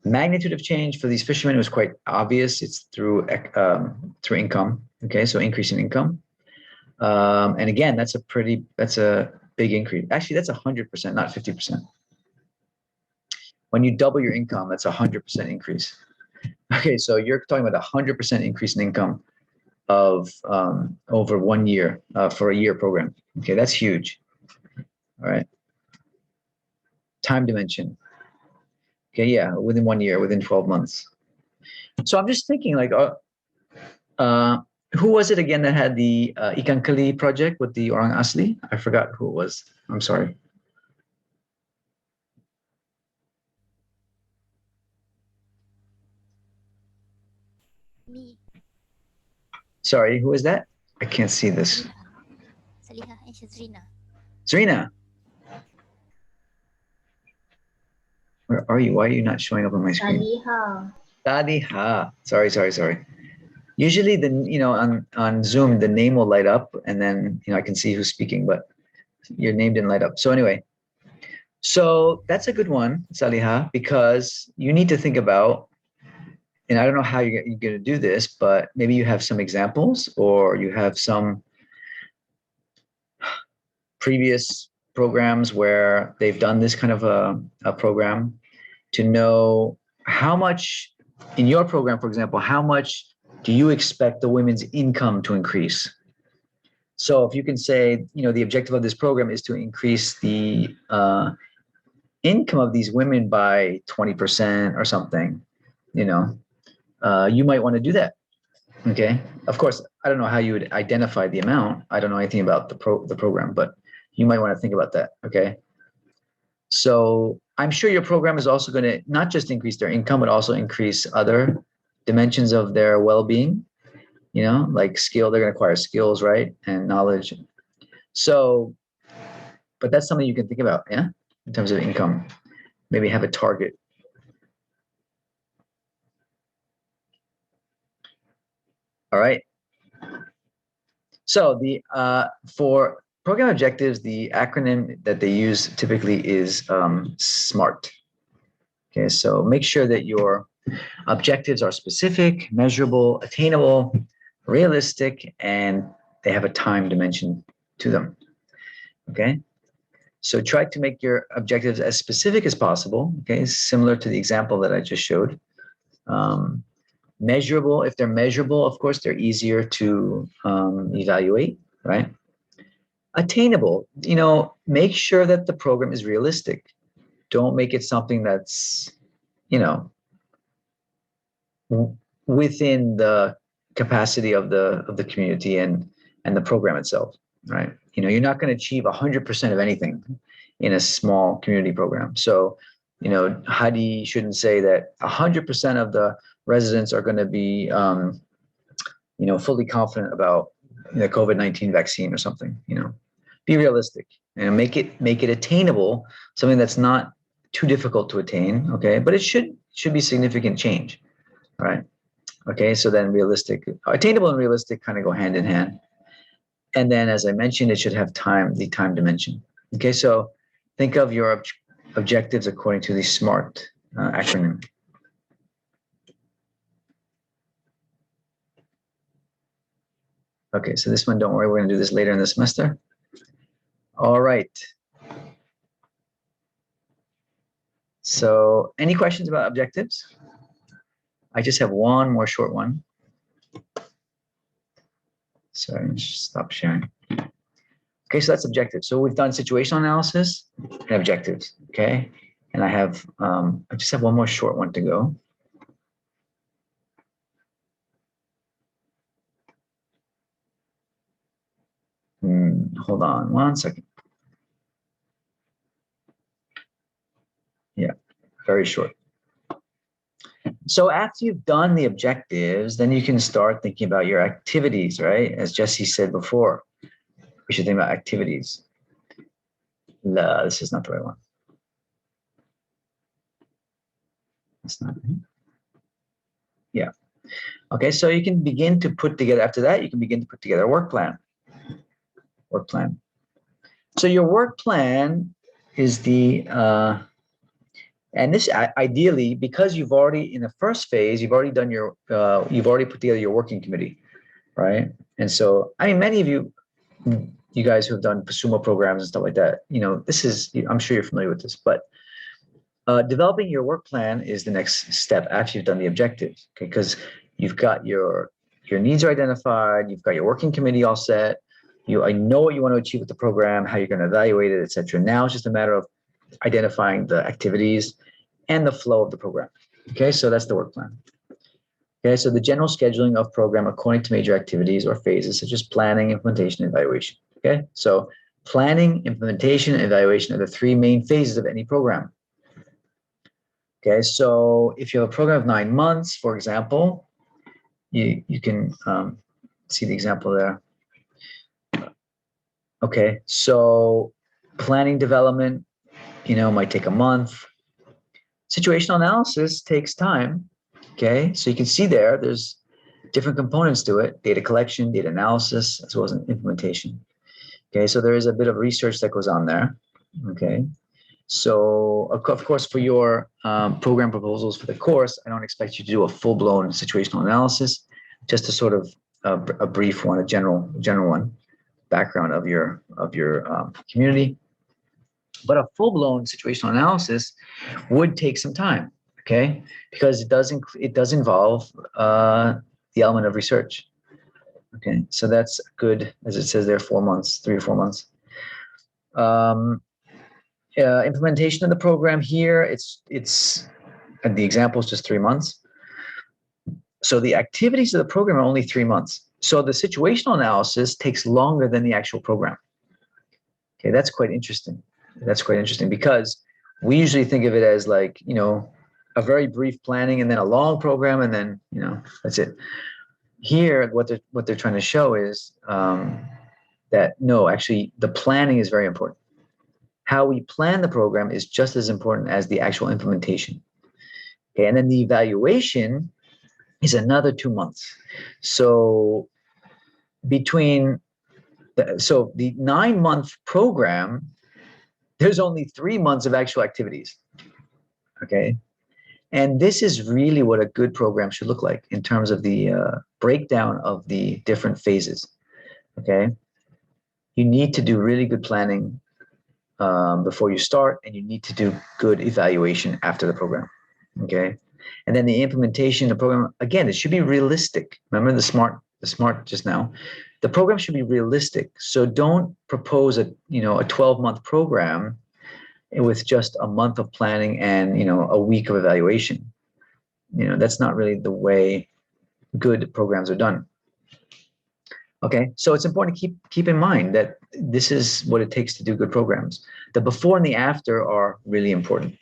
magnitude of change for these fishermen was quite obvious. It's through income. Okay, so increase in income. And again, that's a big increase. Actually, that's 100%, not 50%. When you double your income, that's 100% increase. Okay, so you're talking about 100% increase in income of over 1 year for a year program. Okay, that's huge. All right. Time dimension. Okay, yeah, within 1 year, within 12 months. So I'm just thinking, like, who was it again that had the Ikan Keli project with the Orang Asli? I forgot who it was. I'm sorry. Me. Sorry, who is that? I can't see this. Saliha and Shazrina. Serena. Where are you? Why are you not showing up on my screen? Saliha. Saliha. Sorry. Usually on Zoom, the name will light up and then, I can see who's speaking, but your name didn't light up. So anyway, so that's a good one, Saliha, because you need to think about, and I don't know how you're going to do this, but maybe you have some examples or you have some previous programs where they've done this kind of a program to know how much in your program, for example, how much do you expect the women's income to increase? So if you can say, the objective of this program is to increase the income of these women by 20% or something, you might want to do that. Okay. Of course, I don't know how you would identify the amount. I don't know anything about the program, but you might want to think about that. Okay. So I'm sure your program is also going to not just increase their income, but also increase other dimensions of their well-being, like skill. They're going to acquire skills, right? And knowledge. So, but that's something you can think about. Yeah. In terms of income, maybe have a target. All right. So for program objectives, the acronym that they use typically is SMART. Okay, so make sure that your objectives are specific, measurable, attainable, realistic, and they have a time dimension to them. Okay, so try to make your objectives as specific as possible. Okay, similar to the example that I just showed. Measurable, if they're measurable, of course, they're easier to evaluate, right? Attainable, make sure that the program is realistic. Don't make it something that's, within the capacity of the community and the program itself, right? You're not going to achieve 100% of anything in a small community program. So, Hadi shouldn't say that 100% of the residents are going to be, fully confident about the COVID-19 vaccine or something. Be realistic and make it attainable, something that's not too difficult to attain. Okay, but it should be significant change, right? Okay, so then realistic, attainable and realistic kind of go hand in hand. And then, as I mentioned, it should have the time dimension. Okay, so think of your objectives according to the SMART acronym. Okay, so this one, don't worry, we're going to do this later in the semester. All right. So any questions about objectives? I just have one more short one. Sorry, stop sharing. Okay, so that's objective. So we've done situational analysis and objectives. Okay, and I just have one more short one to go. Hold on one second. Yeah, very short. So after you've done the objectives, then you can start thinking about your activities, right? As Jesse said before, we should think about activities. No, this is not the right one. That's not right. Yeah. Okay, so you can begin to put together, after that, you can begin to put together a work plan. Work plan. So your work plan is and this ideally, because you've already, in the first phase, you've already done you've already put together your working committee, right? And so, I mean, many of you guys who have done sumo programs and stuff like that, this is, I'm sure you're familiar with this, but developing your work plan is the next step after you've done the objectives, okay? Because you've got your needs are identified, you've got your working committee all set, I know what you want to achieve with the program, how you're going to evaluate it, etc. Now it's just a matter of identifying the activities and the flow of the program. Okay, so that's the work plan. Okay, so the general scheduling of program according to major activities or phases such as planning, implementation, and evaluation. Okay, so planning, implementation, and evaluation are the three main phases of any program. Okay, so if you have a program of 9 months, for example, you can see the example there. Okay, so planning development, might take a month. Situational analysis takes time. Okay, so you can see there's different components to it: data collection, data analysis, as well as implementation. Okay, so there is a bit of research that goes on there. Okay, so of course, for your program proposals for the course, I don't expect you to do a full-blown situational analysis, just a sort of a brief one, a general one, background of your community. But a full-blown situational analysis would take some time, okay? Because it does involve the element of research. Okay, so that's good, as it says there, 4 months, 3 or 4 months. Implementation of the program here, it's and the example is just 3 months. So the activities of the program are only 3 months. So the situational analysis takes longer than the actual program. Okay, that's quite interesting. That's quite interesting because we usually think of it as like, a very brief planning and then a long program and then, that's it. Here, what they're trying to show is that no, actually the planning is very important. How we plan the program is just as important as the actual implementation. Okay, and then the evaluation is another 2 months. So between the 9-month program, there's only 3 months of actual activities. Okay, and this is really what a good program should look like in terms of the breakdown of the different phases. Okay, you need to do really good planning before you start, and you need to do good evaluation after the program. Okay, and then the implementation of the program, again, it should be realistic. Remember the smart just now. The program should be realistic. So don't propose a 12-month program with just a month of planning and a week of evaluation. That's not really the way good programs are done. Okay, so it's important to keep in mind that this is what it takes to do good programs. The before and the after are really important.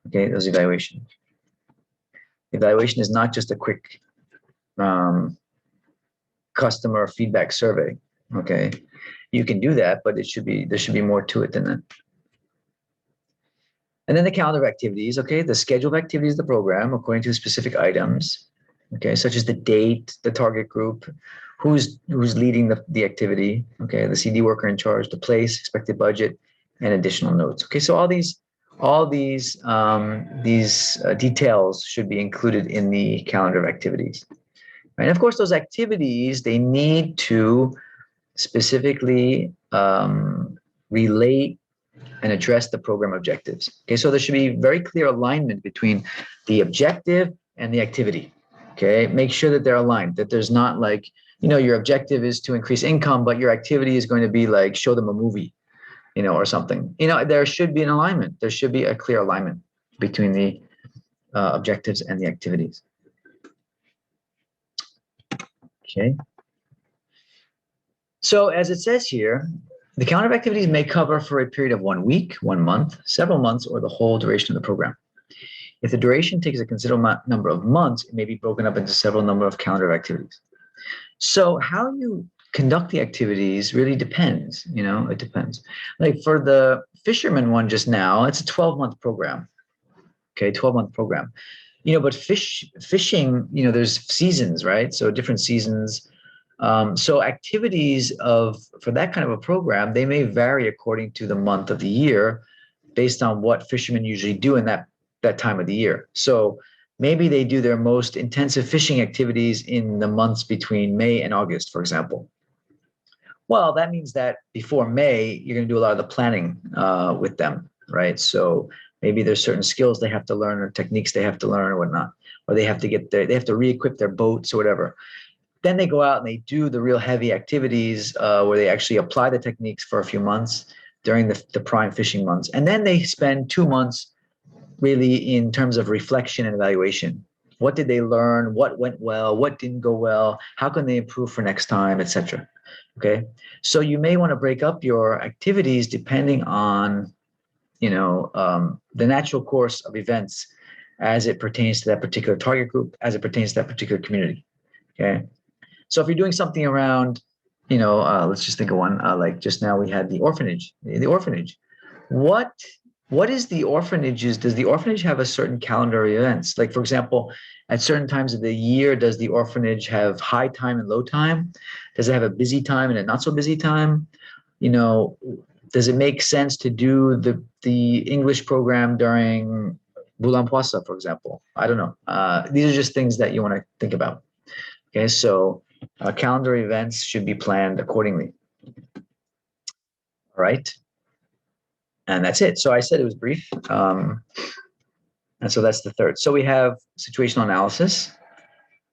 Okay, those evaluations. Evaluation is not just a quick customer feedback survey. Okay, you can do that, but there should be more to it than that. And then the calendar of activities. Okay, the schedule of activities of the program according to specific items. Okay, such as the date, the target group, who's leading the activity. Okay, the CD worker in charge, the place, expected budget, and additional notes. Okay, so all these details should be included in the calendar of activities. Right? And of course, those activities, they need to specifically relate and address the program objectives. Okay, so there should be very clear alignment between the objective and the activity. Okay, make sure that they're aligned, that there's not like, your objective is to increase income, but your activity is going to be like show them a movie, or something. There should be an alignment. There should be a clear alignment between the objectives and the activities. Okay. So as it says here, the calendar of activities may cover for a period of 1 week, 1 month, several months, or the whole duration of the program. If the duration takes a considerable number of months, it may be broken up into several number of calendar of activities. So how you conduct the activities really depends, it depends. Like for the fisherman one just now, it's a 12-month program. Okay, 12-month program. But fishing, there's seasons, right? So different seasons. So activities for that kind of a program, they may vary according to the month of the year based on what fishermen usually do in that time of the year. So maybe they do their most intensive fishing activities in the months between May and August, for example. Well, that means that before May, you're going to do a lot of the planning with them, right? So maybe there's certain skills they have to learn or techniques they have to learn or whatnot, or they have to re-equip their boats or whatever. Then they go out and they do the real heavy activities where they actually apply the techniques for a few months during the prime fishing months. And then they spend 2 months really in terms of reflection and evaluation. What did they learn? What went well? What didn't go well? How can they improve for next time, etc. Okay. So you may want to break up your activities depending on, the natural course of events as it pertains to that particular target group, as it pertains to that particular community. Okay. So if you're doing something around, let's just think of one, like just now we had the orphanage. What is the orphanages? Does the orphanage have a certain calendar of events? Like, for example, at certain times of the year, does the orphanage have high time and low time? Does it have a busy time and a not so busy time? Does it make sense to do the English program during Bulan Puasa, for example? I don't know. These are just things that you want to think about. Okay, so calendar events should be planned accordingly. All right. And that's it. So I said it was brief. And so that's the third. So we have situational analysis.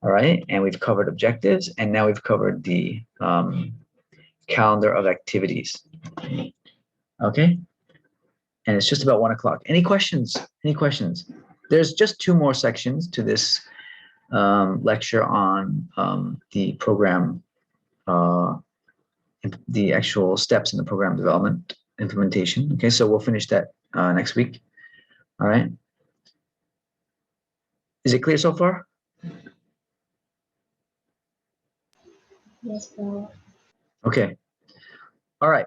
All right. And we've covered objectives. And now we've covered the calendar of activities. Okay. And it's just about 1 o'clock. Any questions? Any questions? There's just 2 more sections to this lecture on the program, the actual steps in the program development implementation. Okay, so we'll finish that next week. All right. Is it clear so far? Yes, Prof. Okay. All right.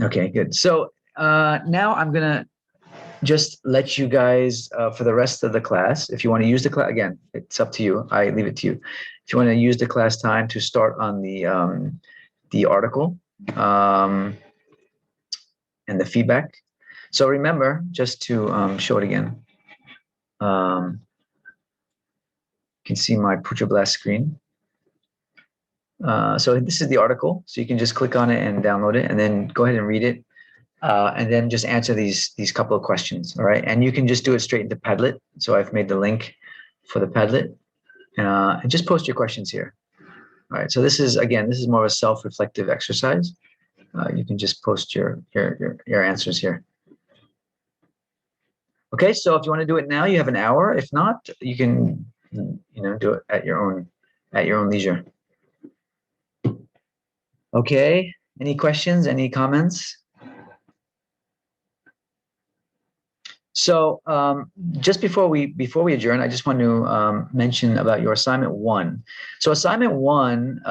Okay, good. So now I'm going to just let you guys for the rest of the class, if you want to use the class, again, it's up to you. I leave it to you. If you want to use the class time to start on the article and the feedback. So remember, just to show it again, you can see my Putra Blast screen. So this is the article. So you can just click on it and download it and then go ahead and read it. And then just answer these couple of questions, all right? And you can just do it straight into Padlet. So I've made the link for the Padlet. And just post your questions here. All right, so this is more of a self-reflective exercise. You can just post your answers here. Okay, so if you want to do it now, you have an hour. If not, you can do it at your own leisure. Okay, any questions, any comments? So just before we adjourn, I just want to mention about your assignment 1. So assignment 1,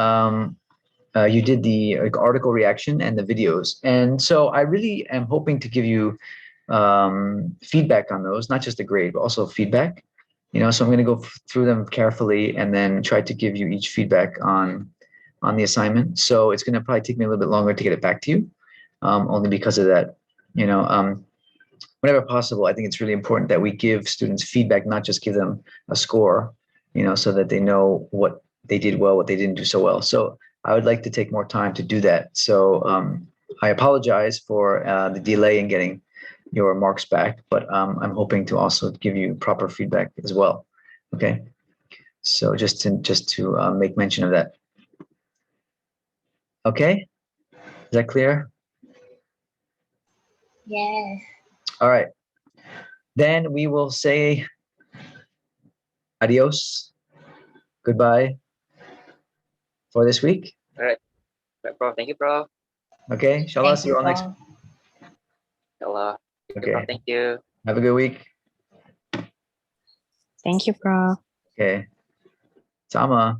you did the article reaction and the videos. And so I really am hoping to give you feedback on those, not just a grade, but also feedback. So I'm going to go through them carefully and then try to give you each feedback on the assignment. So it's going to probably take me a little bit longer to get it back to you, only because of that. Whenever possible, I think it's really important that we give students feedback, not just give them a score, so that they know what they did well, what they didn't do so well. So I would like to take more time to do that. So I apologize for the delay in getting your marks back, but I'm hoping to also give you proper feedback as well. Okay, so just to make mention of that. Okay, is that clear? Yes. All right, then we will say adios, goodbye for this week. All right, Prof. Thank you, Prof. Okay, inshallah, Thank see you all next. Prof. Inshallah. Okay, Thank you. have a good week. Thank you, Prof. Okay, sama.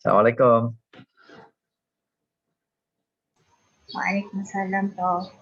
Assalamualaikum. Waalaikumsalam, Prof.